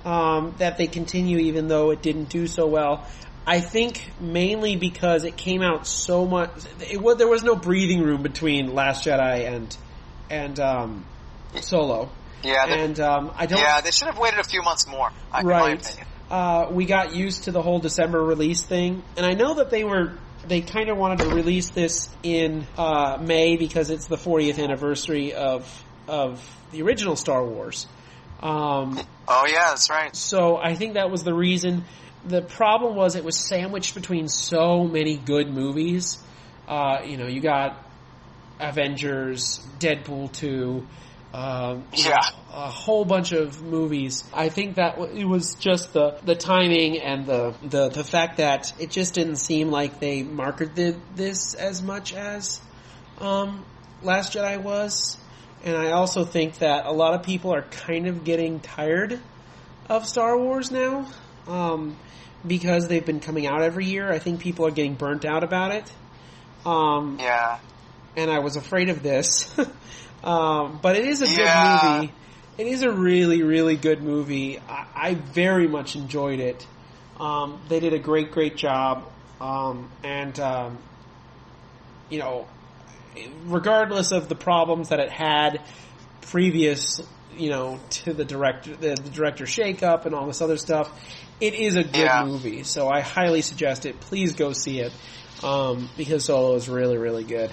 that they continue, even though it didn't do so well. I think mainly because it came out so much. There was no breathing room between Last Jedi and Solo.
Yeah,
I don't.
Yeah, they should have waited a few months more. In my opinion.
We got used to the whole December release thing, and I know that they kind of wanted to release this in May because it's the 40th anniversary of the original Star Wars.
Oh yeah, that's right.
So I think that was the reason. The problem was it was sandwiched between so many good movies. You got Avengers, Deadpool 2, a whole bunch of movies. I think that it was just the timing and the fact that it just didn't seem like they marketed this as much as Last Jedi was. And I also think that a lot of people are kind of getting tired of Star Wars now. Because they've been coming out every year. I think people are getting burnt out about it. And I was afraid of this. But it is a good movie. It is a really, really good movie. I very much enjoyed it. They did a great job. Regardless of the problems that it had previous, to the director shakeup and all this other stuff, it is a good movie. So I highly suggest it. Please go see it, because Solo is really, really good.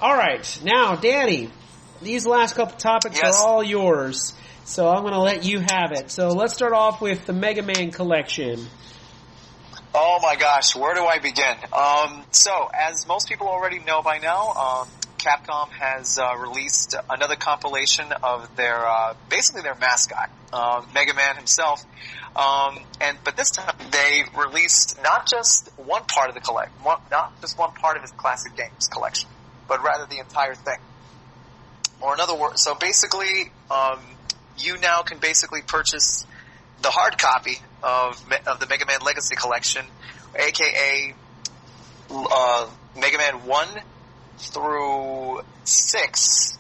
All right, now, Danny, these last couple topics are all yours. So I'm going to let you have it. So let's start off with the Mega Man collection.
Oh my gosh, where do I begin? So, as most people already know by now, Capcom has released another compilation of their basically their mascot, Mega Man himself. But this time they released not just one part of the not just one part of his classic games collection, but rather the entire thing. Or in other words, so basically, you now can basically purchase the hard copy of the Mega Man Legacy Collection, aka Mega Man 1 through 6,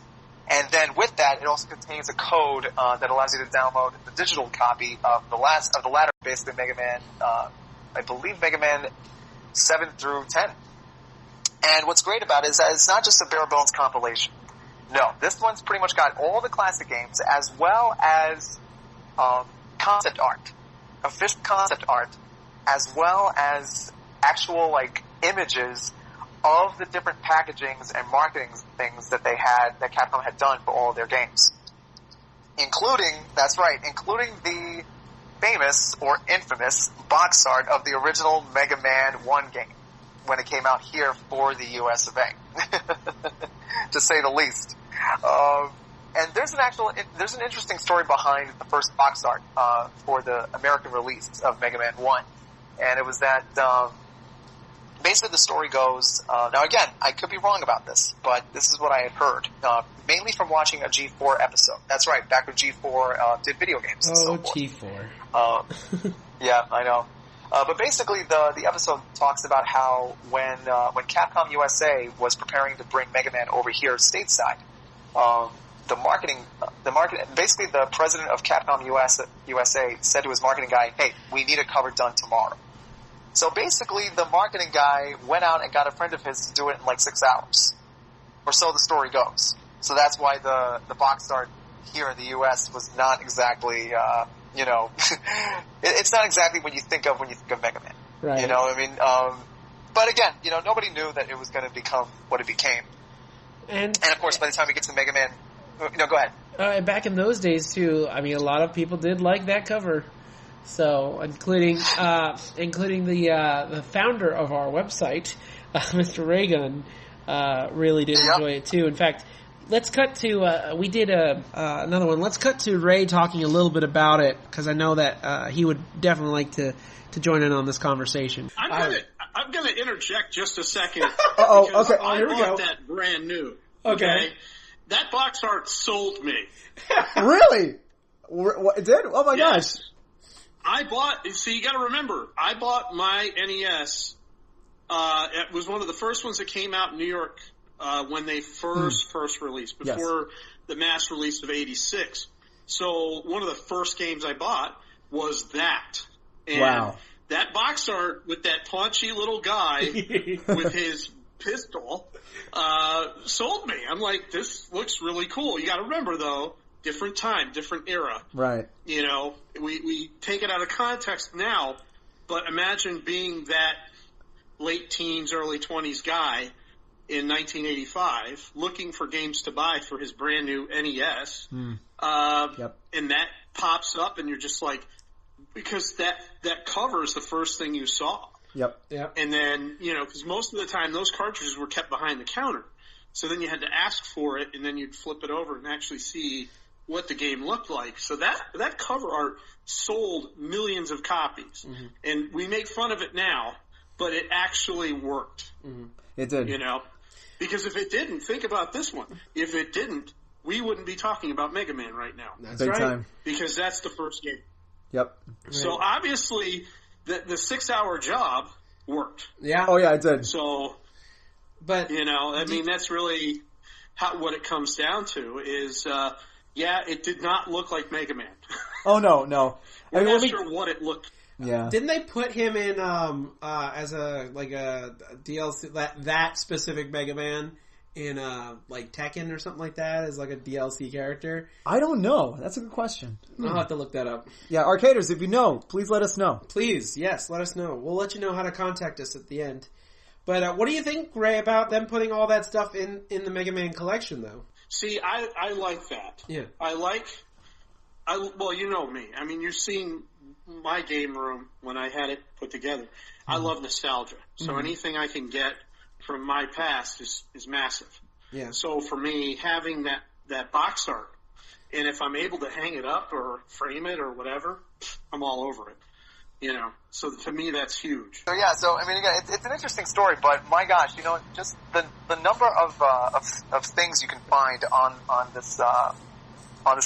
and then with that, it also contains a code that allows you to download the digital copy of the latter, basically Mega Man, I believe Mega Man 7 through 10. And what's great about it is that it's not just a bare bones compilation. No, this one's pretty much got all the classic games as well as concept art, official concept art, as well as actual images of the different packagings and marketing things that that Capcom had done for all of their games. Including the famous or infamous box art of the original Mega Man 1 game when it came out here for the US of A. To say the least. And there's an interesting story behind the first box art for the American release of Mega Man 1. And it was that basically the story goes, now again, I could be wrong about this, but this is what I had heard, mainly from watching a G4 episode. That's right, back when G4 did video games and so forth.
G4.
Yeah, I know. But basically the episode talks about how when Capcom USA was preparing to bring Mega Man over here stateside, basically the president of Capcom USA said to his marketing guy, hey, we need a cover done tomorrow. So basically the marketing guy went out and got a friend of his to do it in like 6 hours. Or so the story goes. So that's why the box art here in the US was not exactly, it's not exactly what you think of when you think of Mega Man.
Right.
You know what I mean? But again, nobody knew that it was going to become what it became. And of course, by the time we get to Mega Man, go ahead.
Back in those days too, I mean, a lot of people did like that cover. So, including the founder of our website, Mr. Raygun, really did enjoy it too. In fact, let's cut to we did another one. Let's cut to Ray talking a little bit about it, because I know that he would definitely like to join in on this conversation.
I'm gonna interject just a second.
Okay.
Here we go. That brand new. Okay. That box art sold me.
Really? It did? Oh my gosh.
You gotta remember, I bought my NES, it was one of the first ones that came out in New York, when they first released, before the mass release of 86. So one of the first games I bought was that. And that box art with that paunchy little guy with his pistol, sold me. I'm like, this looks really cool. You gotta remember though, different time, different era.
Right.
We take it out of context now, but imagine being that late teens, early 20s guy in 1985 looking for games to buy for his brand new NES. And that pops up and you're just like, because that cover is the first thing you saw.
Yep.
And then, because most of the time those cartridges were kept behind the counter. So then you had to ask for it, and then you'd flip it over and actually see what the game looked like. So that cover art sold millions of copies. Mm-hmm. And we make fun of it now, but it actually worked.
Mm-hmm. It did.
Because if it didn't, think about this one. If it didn't, we wouldn't be talking about Mega Man right now.
That's Big right. time.
Because that's the first game.
Yep.
So obviously, the 6-hour job worked.
Yeah.
Oh yeah, it did.
So, but that's really what it comes down to is, it did not look like Mega Man.
Oh no.
We're not sure what it looked.
Yeah.
Didn't they put him in as a DLC that specific Mega Man in Tekken or something like that as like a DLC character?
I don't know. That's a good question.
I'll have to look that up.
Yeah, Arcaders, if you know, please let us know.
Please, yes, let us know. We'll let you know how to contact us at the end. But what do you think, Ray, about them putting all that stuff in the Mega Man collection, though?
See, I like that.
Yeah.
Well, you know me. I mean, you've seen my game room when I had it put together. Mm-hmm. I love nostalgia. So anything I can get from my past is massive.
Yeah.
So for me, having that box art, and if I'm able to hang it up or frame it or whatever, I'm all over it. So to me, that's huge.
So I mean, again, it's an interesting story, but my gosh, just the number of things you can find on this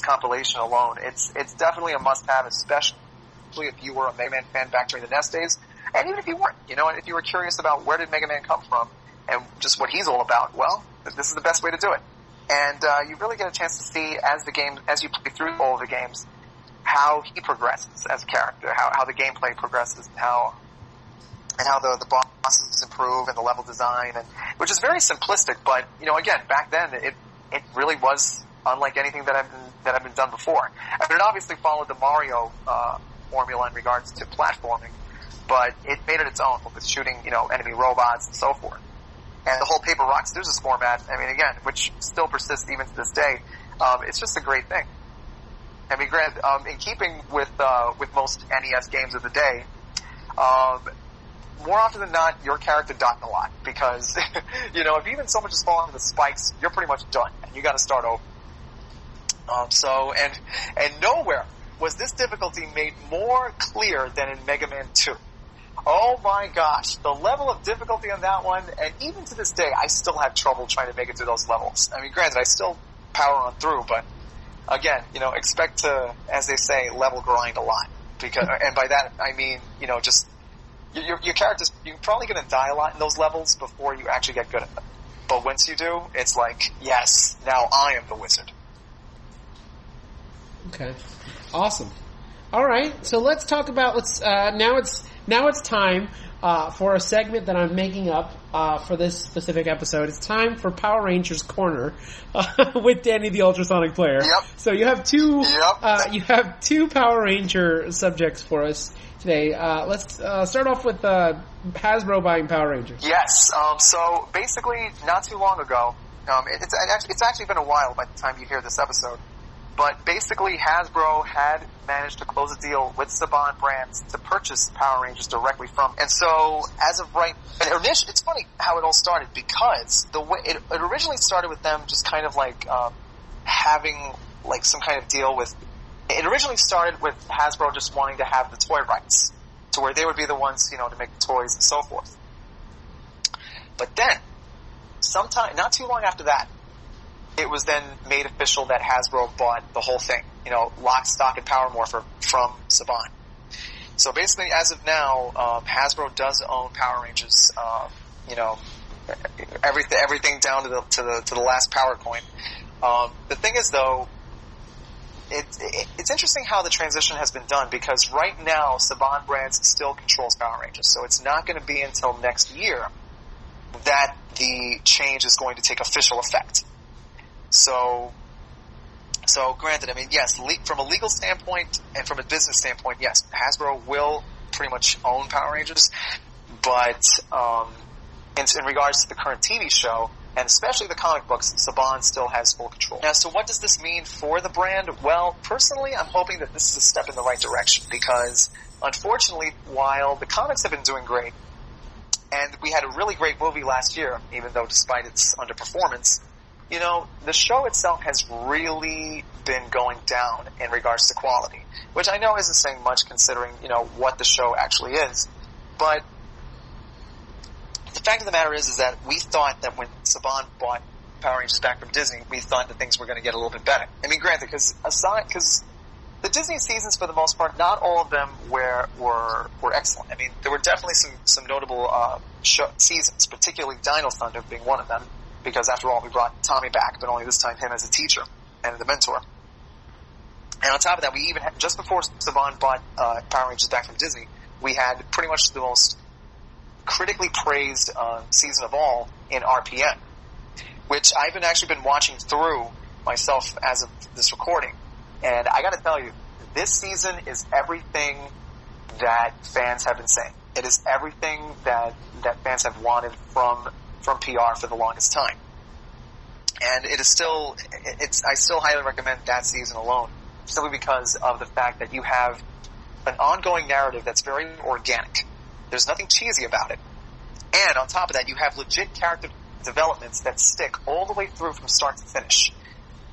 compilation alone, it's definitely a must-have, especially if you were a Mega Man fan back during the NES days, and even if you weren't, and if you were curious about where did Mega Man come from and just what he's all about, well, this is the best way to do it. And you really get a chance to see as you play through all of the games, how he progresses as a character, how the gameplay progresses, and how the bosses improve and the level design, and which is very simplistic. But again, back then it really was unlike anything that had been done before. I mean, it obviously followed the Mario formula in regards to platforming, but it made it its own with shooting enemy robots and so forth. And the whole paper rock scissors format, I mean, again, which still persists even to this day, it's just a great thing. I mean, Grant, in keeping with most NES games of the day, more often than not, your character died a lot because, if even so much as falling into the spikes, you're pretty much done and you got to start over. And nowhere was this difficulty made more clear than in Mega Man 2. Oh my gosh, the level of difficulty on that one, and even to this day, I still have trouble trying to make it through those levels. I mean, granted, I still power on through, but again, expect to, as they say, level grind a lot. And by that, I mean, just, your character's, you're probably gonna die a lot in those levels before you actually get good at them. But once you do, it's like, yes, now I am the wizard.
Okay. Awesome. All right, so let's talk about, now it's time for a segment that I'm making up for this specific episode. It's time for Power Rangers Corner with Danny the Ultrasonic Player.
Yep.
So you have two Power Ranger subjects for us today. Let's start off with Hasbro buying Power Rangers.
Yes. So basically, not too long ago, it's actually been a while by the time you hear this episode. But basically, Hasbro had managed to close a deal with Saban Brands to purchase Power Rangers directly from. And so, as of right, it's funny how it all started, because the way it originally started with them just kind of like having like some kind of deal with. It originally started with Hasbro just wanting to have the toy rights, to where they would be the ones, to make the toys and so forth. But then, not too long after that, it was then made official that Hasbro bought the whole thing, lock, stock, and power morpher from Saban. So basically, as of now, Hasbro does own Power Rangers. Everything down to the last power coin. The thing is, though, it's interesting how the transition has been done, because right now Saban Brands still controls Power Rangers, so it's not going to be until next year that the change is going to take official effect. So granted, I mean, yes, from a legal standpoint and from a business standpoint, yes, Hasbro will pretty much own Power Rangers, but in regards to the current TV show, and especially the comic books, Saban still has full control. Now, so what does this mean for the brand? Well, personally, I'm hoping that this is a step in the right direction, because unfortunately, while the comics have been doing great, and we had a really great movie last year, even though despite its underperformance, the show itself has really been going down in regards to quality, which I know isn't saying much considering, what the show actually is. But the fact of the matter is that we thought that when Saban bought Power Rangers back from Disney, we thought that things were going to get a little bit better. I mean, granted, because the Disney seasons, for the most part, not all of them were excellent. I mean, there were definitely some notable seasons, particularly Dino Thunder being one of them, because after all, we brought Tommy back, but only this time him as a teacher and the mentor. And on top of that, we even had, just before Saban bought Power Rangers back from Disney, we had pretty much the most critically praised season of all in RPM, which I've actually been watching through myself as of this recording. And I gotta tell you, this season is everything that fans have been saying. It is everything that fans have wanted from PR for the longest time. And it is still, I still highly recommend that season alone, simply because of the fact that you have an ongoing narrative that's very organic. There's nothing cheesy about it. And on top of that, you have legit character developments that stick all the way through from start to finish.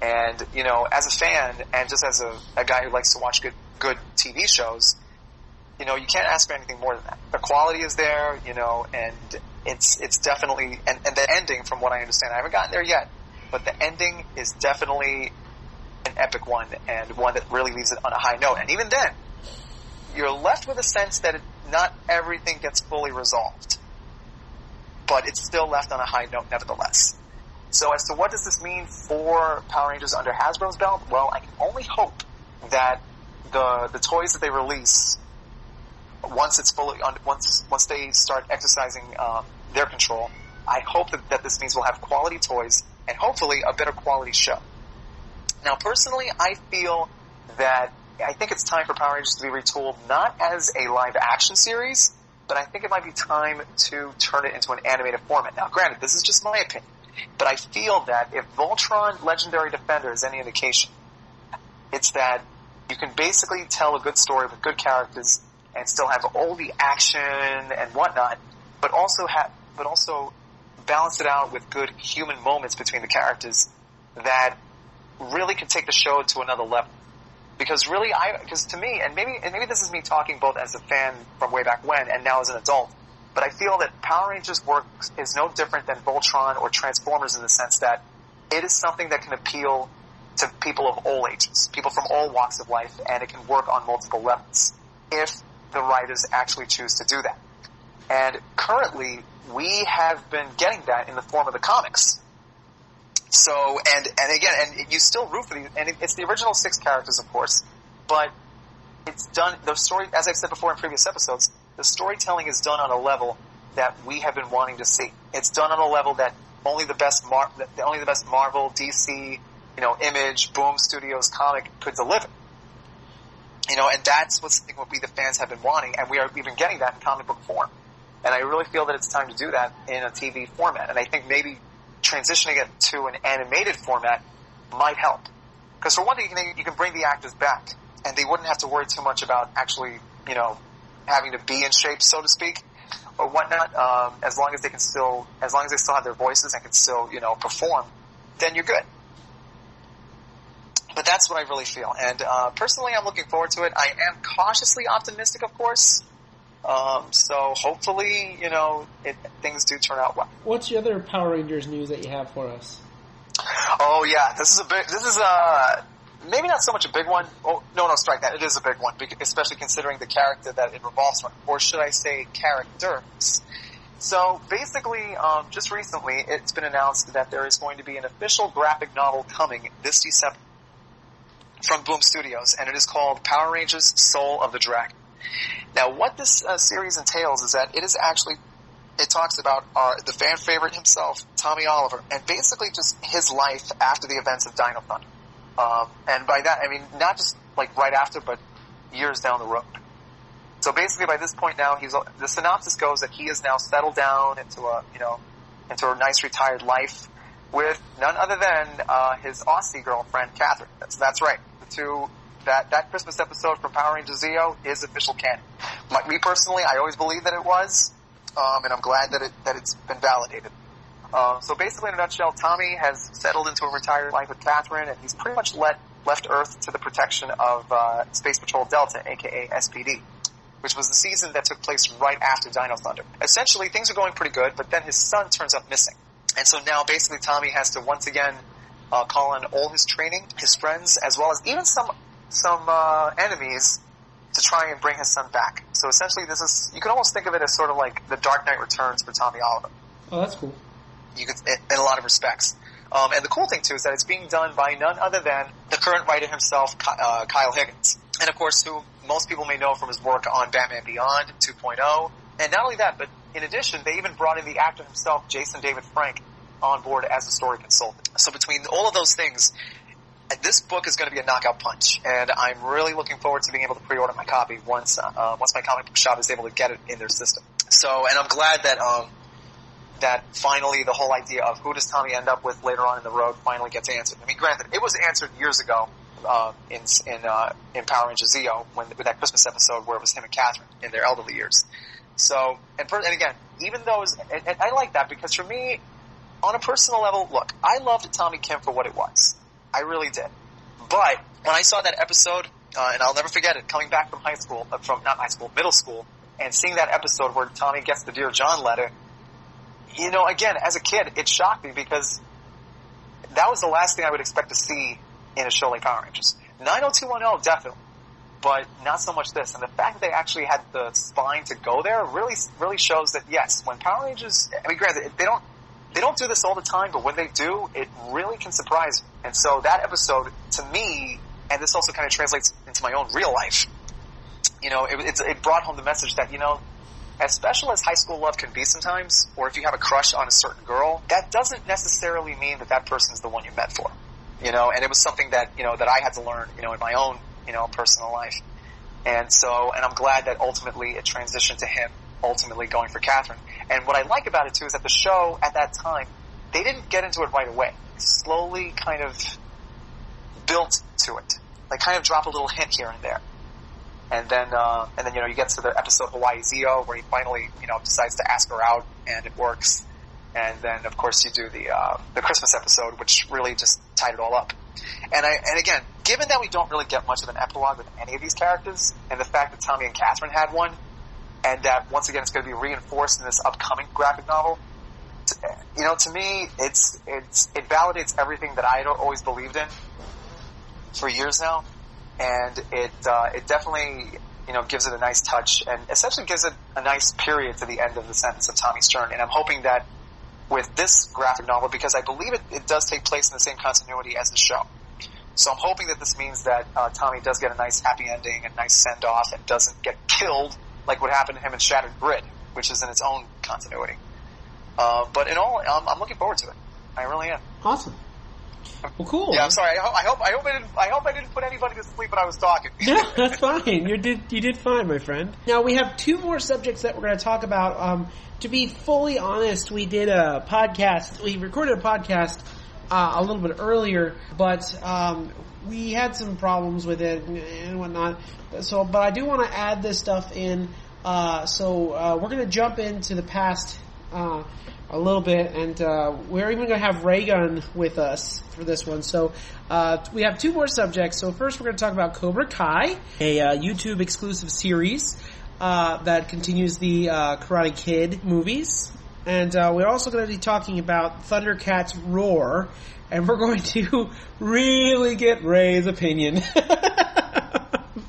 And, as a fan, and just as a guy who likes to watch good TV shows, you can't ask for anything more than that. The quality is there, and it's definitely, and the ending, from what I understand, I haven't gotten there yet, but the ending is definitely an epic one, and one that really leaves it on a high note. And even then, you're left with a sense that not everything gets fully resolved, but it's still left on a high note nevertheless. So as to what does this mean for Power Rangers under Hasbro's belt? Well, I can only hope that the toys that they release, once they start exercising their control, I hope that this means we'll have quality toys and hopefully a better quality show. Now, personally, I think it's time for Power Rangers to be retooled, not as a live-action series, but I think it might be time to turn it into an animated format. Now, granted, this is just my opinion, but I feel that if Voltron Legendary Defender is any indication, it's that you can basically tell a good story with good characters and still have all the action and whatnot, but also balance it out with good human moments between the characters that really could take the show to another level. Because to me, and maybe this is me talking both as a fan from way back when and now as an adult, but I feel that Power Rangers work is no different than Voltron or Transformers in the sense that it is something that can appeal to people of all ages, people from all walks of life, and it can work on multiple levels if the writers actually choose to do that. And currently, we have been getting that in the form of the comics. So, and you still root for these, and it's the original 6 characters, of course, but it's done, the story, as I've said before in previous episodes, the storytelling is done on a level that we have been wanting to see. It's done on a level that only the best Marvel, DC, Image, Boom Studios comic could deliver. And that's what we the fans have been wanting, and we've been getting that in comic book form. And I really feel that it's time to do that in a TV format. And I think maybe transitioning it to an animated format might help. Because for one thing, you can bring the actors back, and they wouldn't have to worry too much about actually, having to be in shape, so to speak, or whatnot. As long as they still have their voices and can still, perform, then you're good. But that's what I really feel. And personally, I'm looking forward to it. I am cautiously optimistic, of course. So hopefully, things do turn out well.
What's the other Power Rangers news that you have for us?
Oh yeah, this is maybe not so much a big one. Oh, no, strike that. It is a big one, especially considering the character that it revolves around, or should I say characters. So basically, just recently, it's been announced that there is going to be an official graphic novel coming this December from Boom Studios, and it is called Power Rangers Soul of the Dragon. Now, what this series entails is that it talks about the fan favorite himself, Tommy Oliver, and basically just his life after the events of Dino Thunder. And by that, I mean not just like right after, but years down the road. So basically, by this point now, the synopsis goes that he is now settled down into a nice retired life with none other than his Aussie girlfriend, Catherine. That's right. That Christmas episode from Power Rangers Zeo is official canon. Me personally, I always believed that it was, and I'm glad that it's been validated. So basically, in a nutshell, Tommy has settled into a retired life with Catherine, and he's pretty much left Earth to the protection of Space Patrol Delta, aka SPD, which was the season that took place right after Dino Thunder. Essentially, things are going pretty good, but then his son turns up missing. And so now, basically, Tommy has to once again call on all his training, his friends, as well as even some enemies to try and bring his son back. So essentially, you can almost think of it as sort of like the Dark Knight Returns for Tommy Oliver.
Oh, that's cool.
In a lot of respects. And the cool thing, too, is that it's being done by none other than the current writer himself, Kyle Higgins. And, of course, who most people may know from his work on Batman Beyond 2.0. And not only that, but in addition, they even brought in the actor himself, Jason David Frank, on board as a story consultant. So between all of those things, this book is going to be a knockout punch. And I'm really looking forward to being able to pre-order my copy once my comic book shop is able to get it in their system. So, and I'm glad that finally the whole idea of who does Tommy end up with later on in the road finally gets answered. I mean, granted, it was answered years ago in Power Rangers Zeo with that Christmas episode where it was him and Catherine in their elderly years. So, and again, even those, and I like that because for me, on a personal level, look, I loved Tommy Kim for what it was. I really did. But when I saw that episode, and I'll never forget it, coming back from middle school, and seeing that episode where Tommy gets the Dear John letter, again, as a kid, it shocked me because that was the last thing I would expect to see in a show like Power Rangers. 90210, definitely, but not so much this. And the fact that they actually had the spine to go there really, really shows that, yes, when Power Rangers, I mean, granted, they don't do this all the time, but when they do, it really can surprise you. And so that episode, to me, and this also kind of translates into my own real life, it brought home the message that, as special as high school love can be sometimes, or if you have a crush on a certain girl, that doesn't necessarily mean that person's the one you're meant for. And it was something that, that I had to learn, in my own, personal life. And I'm glad that ultimately it transitioned to him ultimately going for Catherine. And what I like about it too is that the show at that time, they didn't get into it right away. They slowly kind of built to it. They kind of drop a little hint here and there. And then, you get to the episode Hawaii Zeo where he finally, decides to ask her out and it works. And then, of course, you do the Christmas episode, which really just tied it all up. And again, given that we don't really get much of an epilogue with any of these characters, and the fact that Tommy and Catherine had one, and that once again it's going to be reinforced in this upcoming graphic novel, to me, it validates everything that I had always believed in for years now, and it definitely gives it a nice touch, and essentially gives it a nice period to the end of the sentence of Tommy's turn. And I'm hoping that with this graphic novel, because I believe it does take place in the same continuity as the show, so I'm hoping that this means that Tommy does get a nice happy ending, a nice send off, and doesn't get killed like what happened to him in Shattered Grid, which is in its own continuity. But in all, I'm looking forward to it. I really am.
Awesome. Well, cool.
Yeah, I'm sorry. I hope I didn't put anybody to sleep when I was talking.
Yeah, that's fine. You did fine, my friend. Now we have 2 more subjects that we're going to talk about. To be fully honest, we did a podcast. We recorded a podcast a little bit earlier, but we had some problems with it and whatnot. But I do want to add this stuff in. So we're going to jump into the past a little bit, and we're even going to have Raygun with us for this one. So we have 2 more subjects. So first we're going to talk about Cobra Kai, a YouTube exclusive series that continues the Karate Kid movies. And we're also going to be talking about Thundercats Roar, and we're going to really get Ray's opinion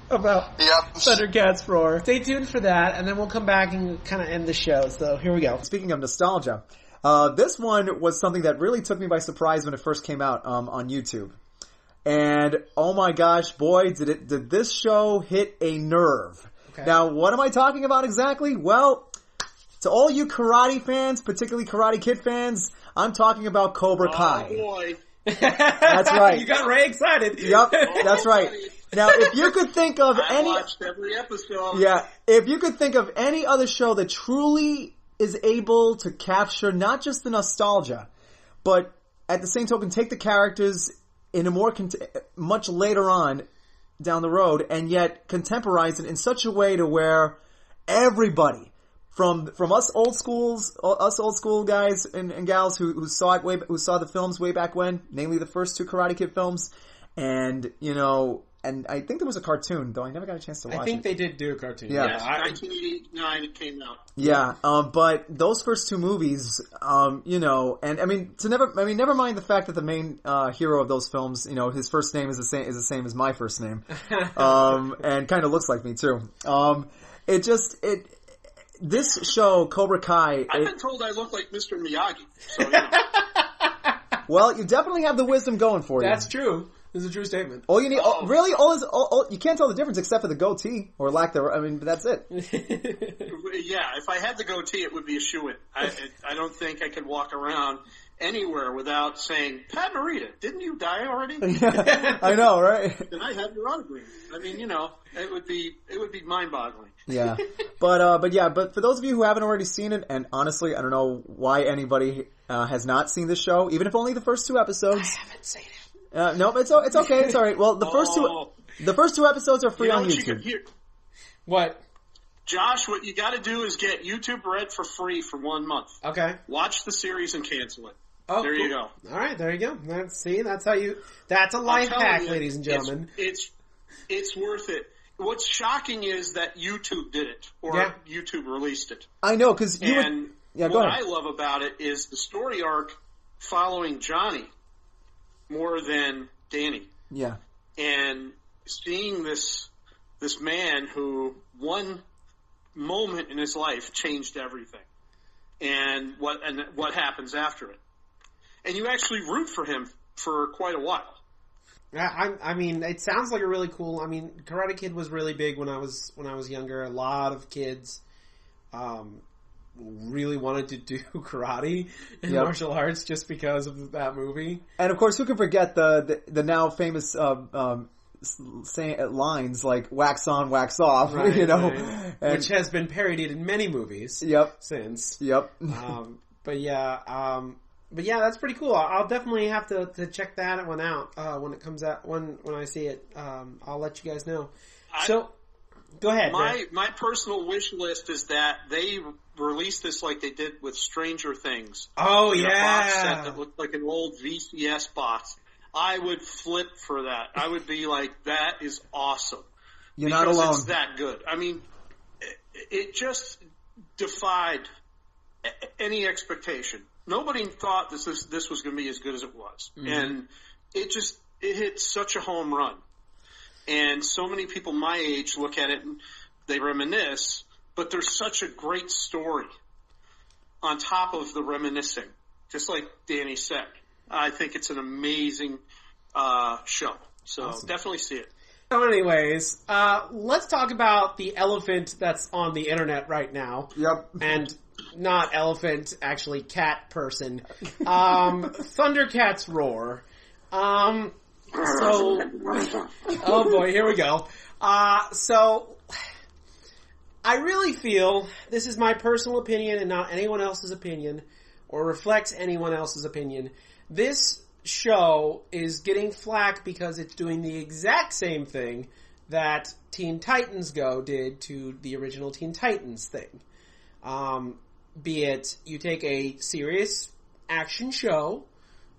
about Thundercats Roar. Stay tuned for that, and then we'll come back and kind of end the show. So here we go.
Speaking of nostalgia, this one was something that really took me by surprise when it first came out on YouTube. And oh my gosh, boy, did this show hit a nerve. Okay. Now, what am I talking about exactly? Well, to all you karate fans, particularly Karate Kid fans, I'm talking about Cobra Kai.
Oh boy.
That's right.
You got Ray excited.
Yep, that's right. Now, if you could think of
I watched every episode.
Yeah, if you could think of any other show that truly is able to capture not just the nostalgia, but at the same token take the characters in a more much later on down the road, and yet contemporize it in such a way to where everybody, from us old school guys and gals who saw the films way back when, namely the first 2 Karate Kid films, and and I think there was a cartoon, though I never got a chance to watch it.
I think they did do a cartoon.
Yeah, 1989 it came out.
Yeah, but those first 2 movies, and I mean, never mind the fact that the main hero of those films, his first name is the same as my first name, and kind of looks like me too. This show, Cobra Kai.
I've been told I look like Mr. Miyagi. So,
Well, you definitely have the wisdom going for you.
That's true. This is a true statement.
All you need, you can't tell the difference except for the goatee or lack thereof. I mean, that's it.
Yeah, if I had the goatee, it would be a shoo-in. I don't think I could walk around anywhere without saying, "Pat Morita, didn't you die already?"
I know, right?
Then I have your autograph. I mean, it would be mind-boggling.
Yeah, but for those of you who haven't already seen it, and honestly, I don't know why anybody has not seen this show, even if only the first 2 episodes.
I haven't seen it.
No, it's okay. It's all right. Well, the first two episodes are free on YouTube.
What?
Josh, what you got to do is get YouTube Red for free for 1 month.
Okay.
Watch the series and cancel it.
Oh,
there
cool.
you go.
All right, there you go. That's a life hack, ladies and gentlemen.
It's worth it. What's shocking is that YouTube did it, or YouTube released it.
I know, because
what I love about it is the story arc following Johnny more than Danny.
Yeah.
And seeing this man who one moment in his life changed everything, and what happens after it, and you actually root for him for quite a while.
I mean, it sounds like a really cool. I mean, Karate Kid was really big when I was younger. A lot of kids really wanted to do karate and martial arts just because of that movie.
And of course, who can forget the now famous lines like "wax on, wax off,"
right,
right.
Which has been parodied in many movies. Since. But yeah, that's pretty cool. I'll definitely have to check that one out when it comes out. When I see it, I'll let you guys know. Go ahead.
My personal wish list is that they release this like they did with Stranger Things.
Oh,
a
yeah.
box set that looked like an old VCS box. I would flip for that. I would be like, that is awesome.
You're not alone.
It's that good. I mean, it just defied any expectation. Nobody thought this was going to be as good as it was. Mm-hmm. And it hit such a home run. And so many people my age look at it and they reminisce, but there's such a great story on top of the reminiscing, just like Danny said. I think it's an amazing show. So awesome. Definitely see it.
So anyways, let's talk about the elephant that's on the internet right now.
Yep.
And not elephant, actually cat person. Thundercats Roar. Oh boy, here we go. So, I really feel, this is my personal opinion and not anyone else's opinion, or reflects anyone else's opinion, this show is getting flack because it's doing the exact same thing that Teen Titans Go did to the original Teen Titans thing. Be it, you take a serious action show,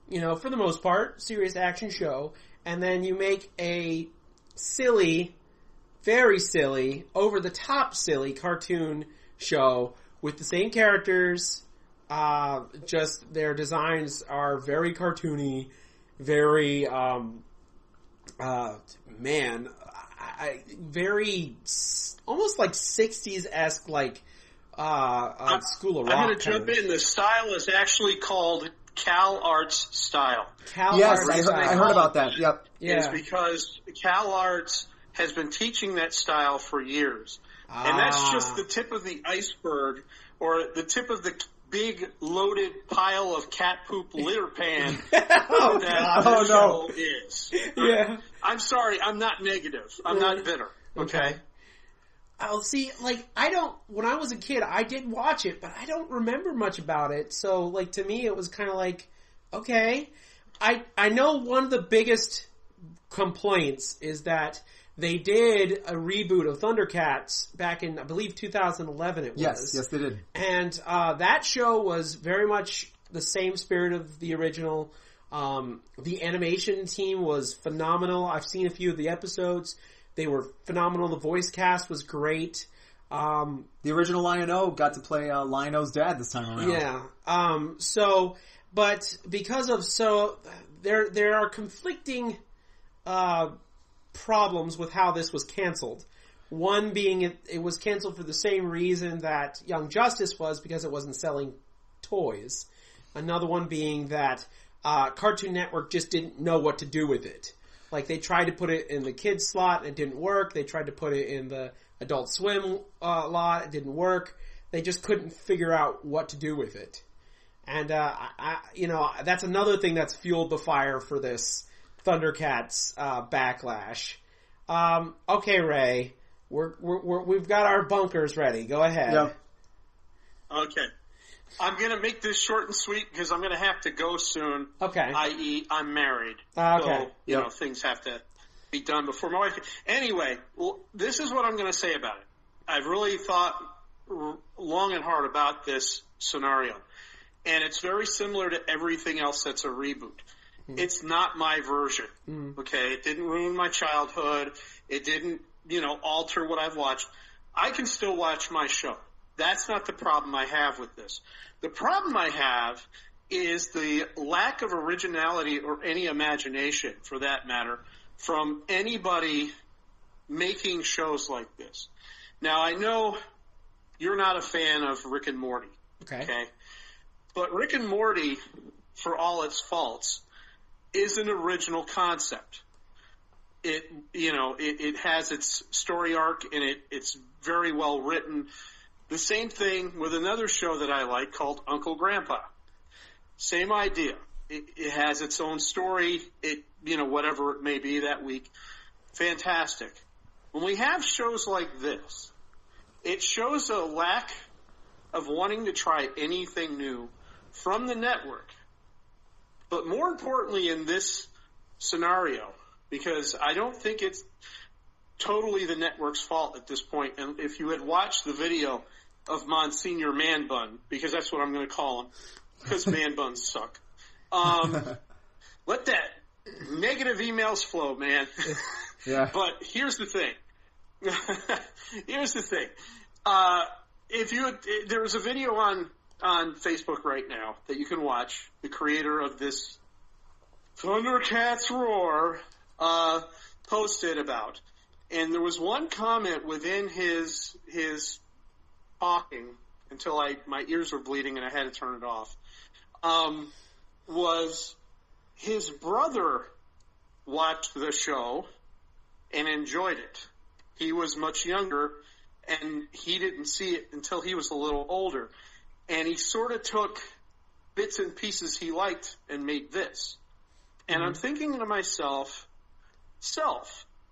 for the most part, serious action show, and then you make a silly, very silly, over-the-top silly cartoon show with the same characters, just their designs are very cartoony, very, very, almost like 60s-esque, like, School of Rock.
I'm going to jump in. The style is actually called Cal Arts style.
Yes, I heard about that. Yep.
Yeah. It's because Cal Arts has been teaching that style for years. And that's just the tip of the iceberg, or the tip of the big loaded pile of cat poop litter pan that show is.
Yeah.
I'm sorry, I'm not negative. I'm not bitter. Okay?
Oh, see, when I was a kid, I did watch it, but I don't remember much about it. So, to me, it was kind of like, okay. I know one of the biggest complaints is that they did a reboot of Thundercats back in, I believe, 2011 it was.
Yes, they did.
And that show was very much the same spirit of the original. The animation team was phenomenal. I've seen a few of the episodes. They were phenomenal. The voice cast was great.
The original Lion-O got to play Lion-O's dad this time around.
Yeah. But because of, there are conflicting problems with how this was canceled. One being it was canceled for the same reason that Young Justice was, because it wasn't selling toys. Another one being that Cartoon Network just didn't know what to do with it. They tried to put it in the kids slot and it didn't work. They tried to put it in the Adult Swim lot. It didn't work. They just couldn't figure out what to do with it. And, that's another thing that's fueled the fire for this Thundercats backlash. Okay, Ray, we've got our bunkers ready. Go ahead.
Yep.
Okay. I'm going to make this short and sweet because I'm going to have to go soon.
Okay.
I.e., I'm married.
Okay.
So, things have to be done before my wife. Anyway, this is what I'm going to say about it. I've really thought long and hard about this scenario. And it's very similar to everything else that's a reboot. Mm. It's not my version. Mm. Okay? It didn't ruin my childhood. It didn't, alter what I've watched. I can still watch my show. That's not the problem I have with this. The problem I have is the lack of originality or any imagination, for that matter, from anybody making shows like this. Now, I know you're not a fan of Rick and Morty. Okay? But Rick and Morty, for all its faults, is an original concept. It has its story arc and it's very well written. The same thing with another show that I like called Uncle Grandpa. Same idea. It has its own story. Whatever it may be that week. Fantastic. When we have shows like this, it shows a lack of wanting to try anything new from the network. But more importantly in this scenario, because I don't think it's totally the network's fault at this point. And if you had watched the video of Monsignor Man Bun, because that's what I'm going to call him, because man buns suck. Let that negative emails flow, man.
Yeah.
But here's the thing. There was a video on Facebook right now that you can watch. The creator of this Thundercats Roar posted about, and there was one comment within his talking until my ears were bleeding and I had to turn it off. Was his brother watched the show and enjoyed it. He was much younger, and he didn't see it until he was a little older. And he sort of took bits and pieces he liked and made this. And I'm thinking to myself,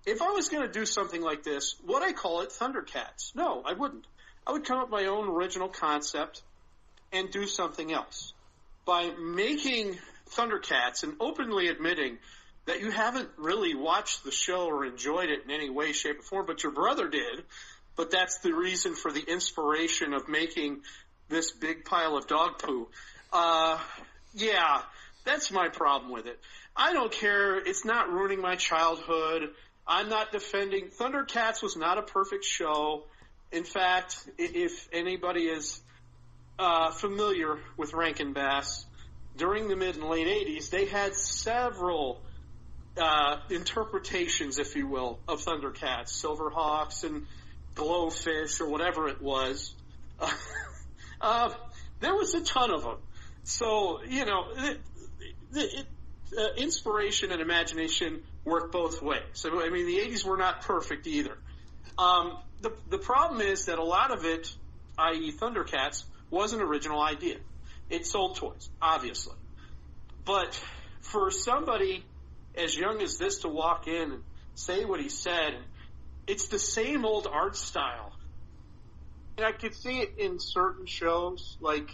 if I was going to do something like this, would I call it Thundercats? No, I wouldn't. I would come up with my own original concept and do something else. By making Thundercats and openly admitting that you haven't really watched the show or enjoyed it in any way, shape, or form, but your brother did, but that's the reason for the inspiration of making this big pile of dog poo. Yeah, that's my problem with it. I don't care. It's not ruining my childhood. I'm not defending. Thundercats was not a perfect show. In fact, if anybody is familiar with Rankin Bass, during the mid and late 80s, they had several interpretations, if you will, of Thundercats, Silverhawks and Glowfish or whatever it was. There was a ton of them. So, inspiration and imagination work both ways. So, I mean, the 80s were not perfect either. The problem is that a lot of it, i.e. Thundercats, was an original idea. It sold toys, obviously. But for somebody as young as this to walk in and say what he said, it's the same old art style. And I could see it in certain shows, like,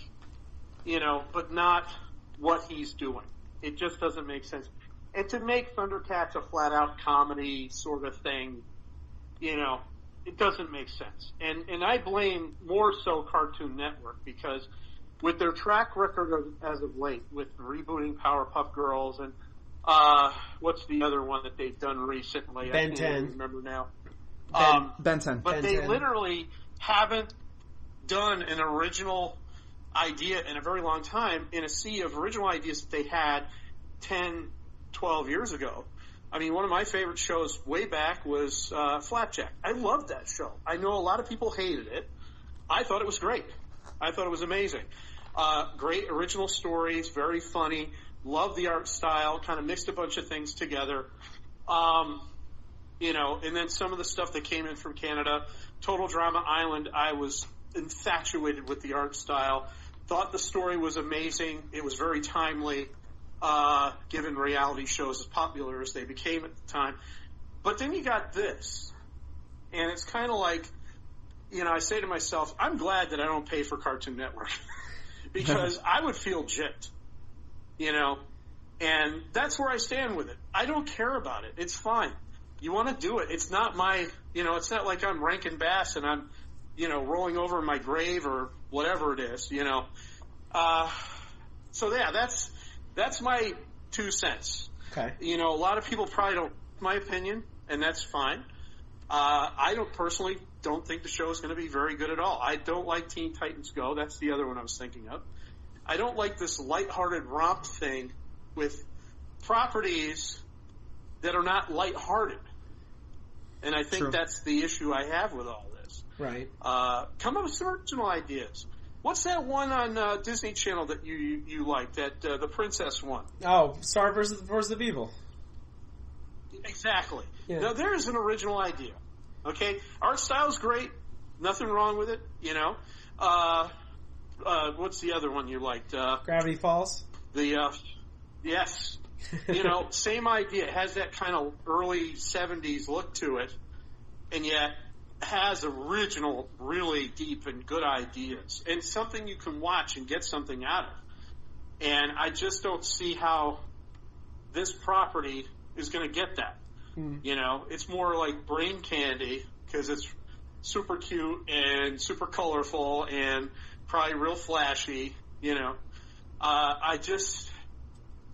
but not what he's doing. It just doesn't make sense. And to make Thundercats a flat-out comedy sort of thing, it doesn't make sense. And I blame more so Cartoon Network, because with their track record as of late, with rebooting Powerpuff Girls and what's the other one that they've done recently?
Ben
I
10.
can't remember now.
Ben 10.
But
Ben
they
10.
literally haven't done an original idea in a very long time in a sea of original ideas that they had 10, 12 years ago. I mean, one of my favorite shows way back was Flapjack. I loved that show. I know a lot of people hated it. I thought it was great. I thought it was amazing. Great original stories, very funny. Loved the art style, kind of mixed a bunch of things together. And then some of the stuff that came in from Canada. Total Drama Island, I was infatuated with the art style. Thought the story was amazing. It was very timely, given reality shows as popular as they became at the time. But then you got this. And it's kind of like, I say to myself, I'm glad that I don't pay for Cartoon Network. Because I would feel gypped. And that's where I stand with it. I don't care about it. It's fine. You want to do it. It's not my, it's not like I'm Rankin Bass and I'm, rolling over in my grave or whatever it is, So yeah, that's my 2 cents.
Okay.
A lot of people probably don't, my opinion, and that's fine. I personally don't think the show is going to be very good at all. I don't like Teen Titans Go. That's the other one I was thinking of. I don't like this lighthearted romp thing with properties that are not lighthearted. And I think that's the issue I have with all this.
Right.
Come up with some original ideas. What's that one on Disney Channel that you like, that the princess one?
Oh, Star versus the Force of Evil.
Exactly.
Yeah.
Now, there's an original idea. Okay? Art style's great. Nothing wrong with it, what's the other one you liked?
Gravity Falls?
Yes. Same idea. It has that kind of early 70s look to it, and yet has original, really deep and good ideas, and something you can watch and get something out of. And I just don't see how this property is going to get that. It's more like brain candy because it's super cute and super colorful and probably real flashy.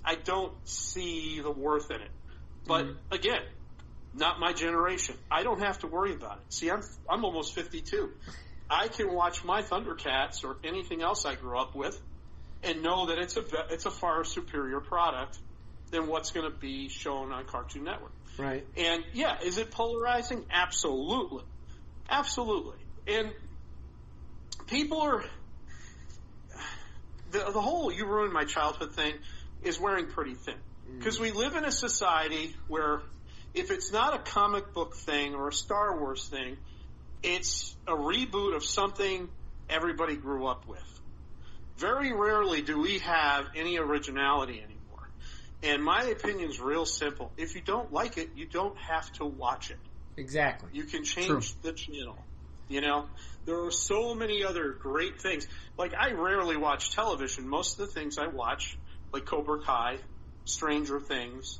I don't see the worth in it. But again, not my generation. I don't have to worry about it. See, I'm almost 52. I can watch my Thundercats or anything else I grew up with and know that it's a far superior product than what's going to be shown on Cartoon Network.
Right.
And yeah, is it polarizing? Absolutely. Absolutely. And people are the whole "you ruined my childhood" thing is wearing pretty thin. Because we live in a society where if it's not a comic book thing or a Star Wars thing, it's a reboot of something everybody grew up with. Very rarely do we have any originality anymore. And my opinion's real simple. If you don't like it, you don't have to watch it.
Exactly.
You can change the channel. You know? There are so many other great things. Like, I rarely watch television. Most of the things I watch, like Cobra Kai, Stranger Things,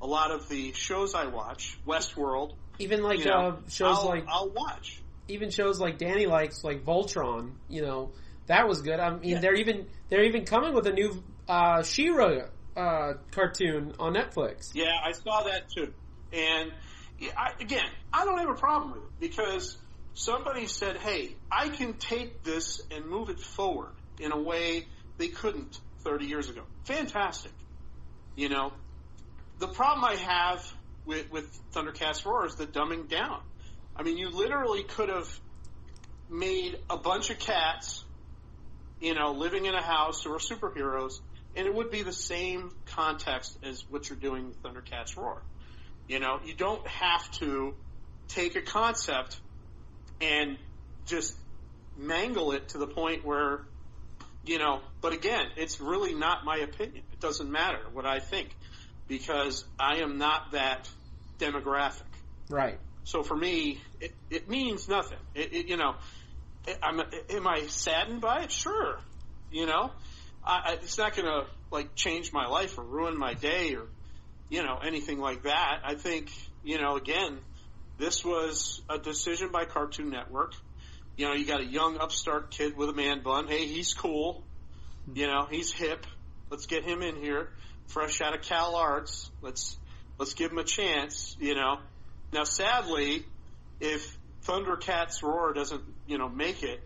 a lot of the shows I watch, Westworld.
Even like shows
I'll watch.
Even shows like Danny likes, like Voltron. You know, that was good. I mean, they're even coming with a new She-Ra cartoon on Netflix.
Yeah, I saw that too. And I don't have a problem with it because somebody said, "Hey, I can take this and move it forward in a way they couldn't 30 years ago." Fantastic. You know, the problem I have with Thundercats Roar is the dumbing down. I mean, you literally could have made a bunch of cats, you know, living in a house who are superheroes, and it would be the same context as what you're doing with Thundercats Roar. You know, you don't have to take a concept and just mangle it to the point where, you know, but again, it's really not my opinion. It doesn't matter what I think because I am not that demographic.
Right.
So for me, it means nothing. You know, am I saddened by it? Sure. You know, it's not going to like change my life or ruin my day or, you know, anything like that. I think, you know, again, this was a decision by Cartoon Network. You know, you got a young upstart kid with a man bun. Hey, he's cool. You know, he's hip. Let's get him in here. Fresh out of Cal Arts. Let's give him a chance, you know. Now, sadly, if Thundercats Roar doesn't, you know, make it,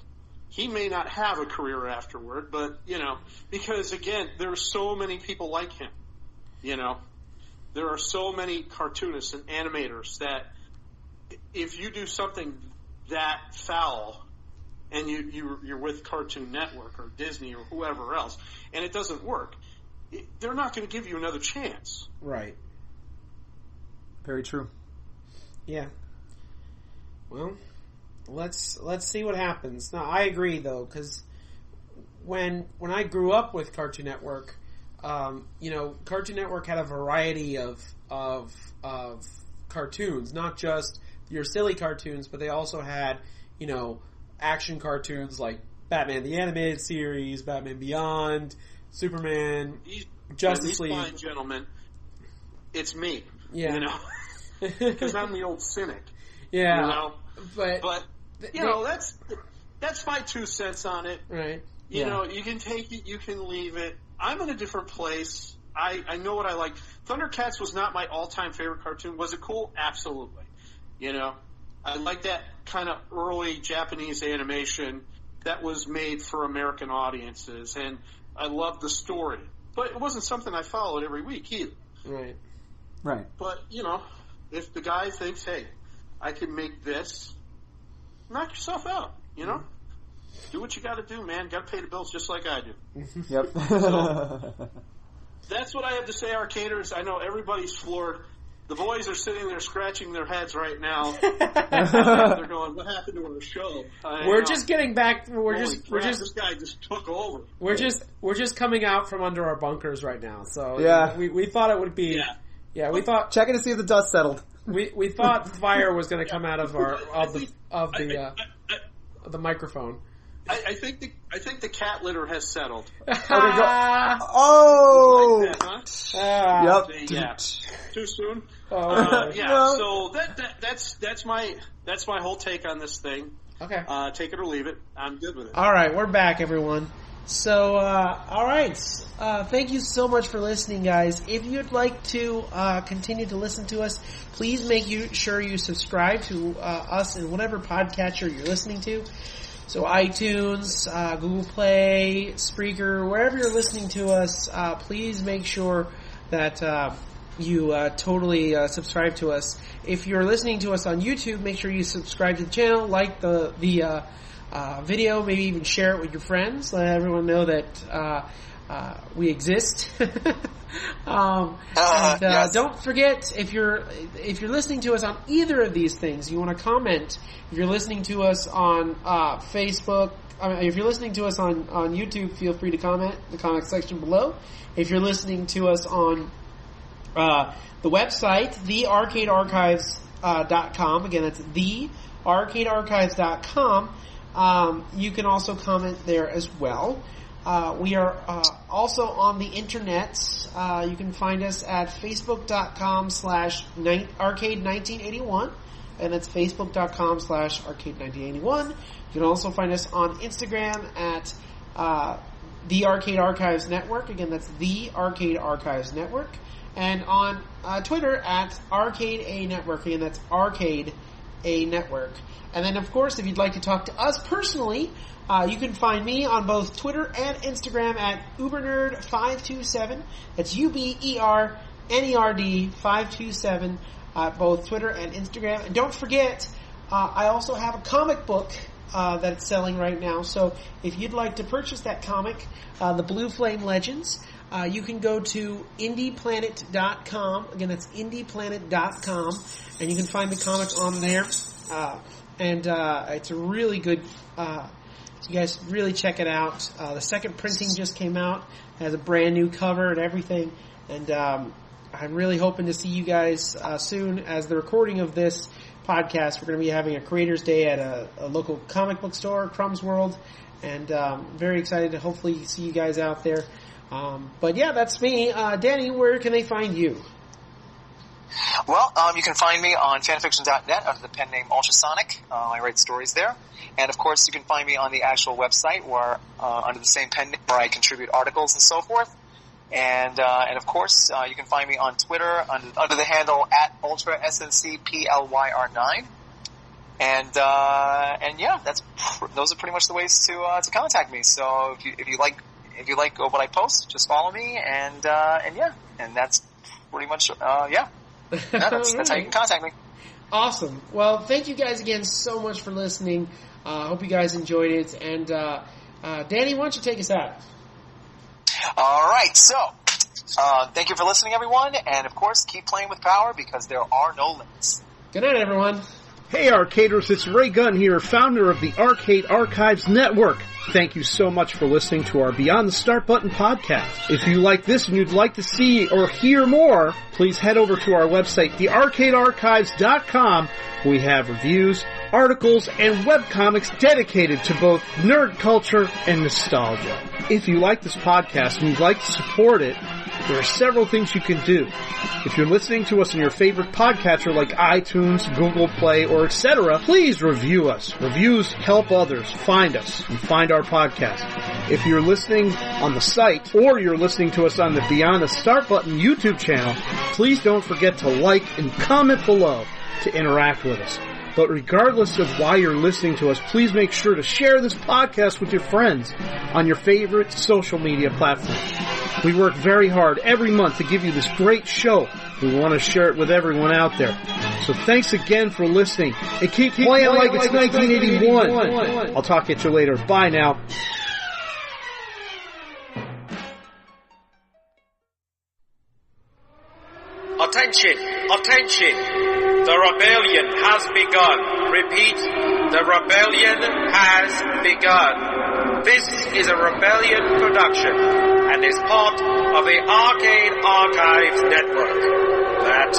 he may not have a career afterward, but, you know, because, again, there are so many people like him, you know. There are so many cartoonists and animators that if you do something that foul and you're with Cartoon Network or Disney or whoever else and it doesn't work, they're not going to give you another chance.
Right.
Very true.
Yeah. Well, let's see what happens. Now, I agree though, because when I grew up with Cartoon Network, you know, Cartoon Network had a variety of cartoons, not just your silly cartoons, but they also had, you know, action cartoons like Batman the Animated Series, Batman Beyond, Superman, Justice League.
Fine, gentlemen, it's me.
Yeah.
You know, because I'm the old cynic.
Yeah.
You know, but you know, that's my 2 cents on it.
Right.
You know, you can take it, you can leave it. I'm in a different place. I know what I like. Thundercats was not my all-time favorite cartoon. Was it cool? Absolutely. You know, I like that kind of early Japanese animation that was made for American audiences, and I loved the story. But it wasn't something I followed every week either.
Right.
Right.
But, you know, if the guy thinks, hey, I can make this, knock yourself out, you know? Do what you got to do, man. Got to pay the bills just like I do.
Yep.
So, that's what I have to say, Arcaders. I know everybody's floored. The boys are sitting there scratching their heads right now. They're going, "What happened to our show?"
We're just getting back.
This guy just took over.
We're just coming out from under our bunkers right now. So
yeah,
we thought it would be. Yeah, we thought
checking to see if the dust settled.
We thought fire was going to come out of the microphone.
I think the cat litter has settled.
Oh!
Like that, huh?
Yep.
Yeah. Too soon. Yeah.
No.
So that's my whole take on this thing.
Okay.
Take it or leave it. I'm good with it.
All right, we're back, everyone. So, all right. Thank you so much for listening, guys. If you'd like to continue to listen to us, please make sure you subscribe to us in whatever podcatcher you're listening to. So iTunes, Google Play, Spreaker, wherever you're listening to us, please make sure that you totally subscribe to us. If you're listening to us on YouTube, make sure you subscribe to the channel, like the video, maybe even share it with your friends. Let everyone know that we exist.
Yes.
Don't forget, if you're listening to us on either of these things, you want to comment. If you're listening to us on Facebook, if you're listening to us on YouTube, feel free to comment in the comment section below. If you're listening to us on the website, thearcadearchives.com, again, that's thearcadearchives.com, you can also comment there as well. We are also on the internet. You can find us at facebook.com/arcade1981, and that's facebook.com/arcade1981. You can also find us on Instagram at the Arcade Archives Network. Again, that's the Arcade Archives Network. And on Twitter at Arcade A Network. Again, that's Arcade A Network. And then, of course, if you'd like to talk to us personally, you can find me on both Twitter and Instagram at Ubernerd527. That's UBERNERD 527 at both Twitter and Instagram. And don't forget, I also have a comic book that's selling right now. So if you'd like to purchase that comic, The Blue Flame Legends, you can go to indieplanet.com. Again, that's indieplanet.com. And you can find the comic on there. And it's a really good... you guys really check it out. The second printing just came out. It has a brand new cover and everything. And I'm really hoping to see you guys soon. As the recording of this podcast, we're going to be having a Creators Day at a local comic book store, Crumbs World. And very excited to hopefully see you guys out there. But yeah, that's me. Danny, where can they find you?
Well, you can find me on fanfiction.net under the pen name Ultrasonic. I write stories there. And, of course, you can find me on the actual website where under the same pen name where I contribute articles and so forth. And of course, you can find me on Twitter under the handle at UltraSNCPLYR9. And yeah, those are pretty much the ways to contact me. So if you like what I post, just follow me. And yeah, and that's pretty much, yeah. That's how you can contact me.
Awesome. Well, thank you guys again so much for listening. Hope you guys enjoyed it. And Danny, why don't you take us out?
All right. So, thank you for listening, everyone. And, of course, keep playing with power because there are no limits.
Good night, everyone.
Hey, Arcaders, it's Ray Gunn here, founder of the Arcade Archives Network. Thank you so much for listening to our Beyond the Start Button podcast. If you like this and you'd like to see or hear more, please head over to our website, thearcadearchives.com. We have reviews, articles, and webcomics dedicated to both nerd culture and nostalgia. If you like this podcast and you'd like to support it, there are several things you can do. If you're listening to us on your favorite podcatcher like iTunes, Google Play, or etc., please review us. Reviews help others find us and find our podcast. If you're listening on the site or you're listening to us on the Beyond the Start Button YouTube channel, please don't forget to like and comment below to interact with us. But regardless of why you're listening to us, please make sure to share this podcast with your friends on your favorite social media platforms. We work very hard every month to give you this great show. We want to share it with everyone out there. So thanks again for listening. And keep playing like it's 1981. I'll talk at you later. Bye now.
Attention! Attention! The rebellion has begun. Repeat, the rebellion has begun. This is a rebellion production and is part of the Arcade Archives Network. That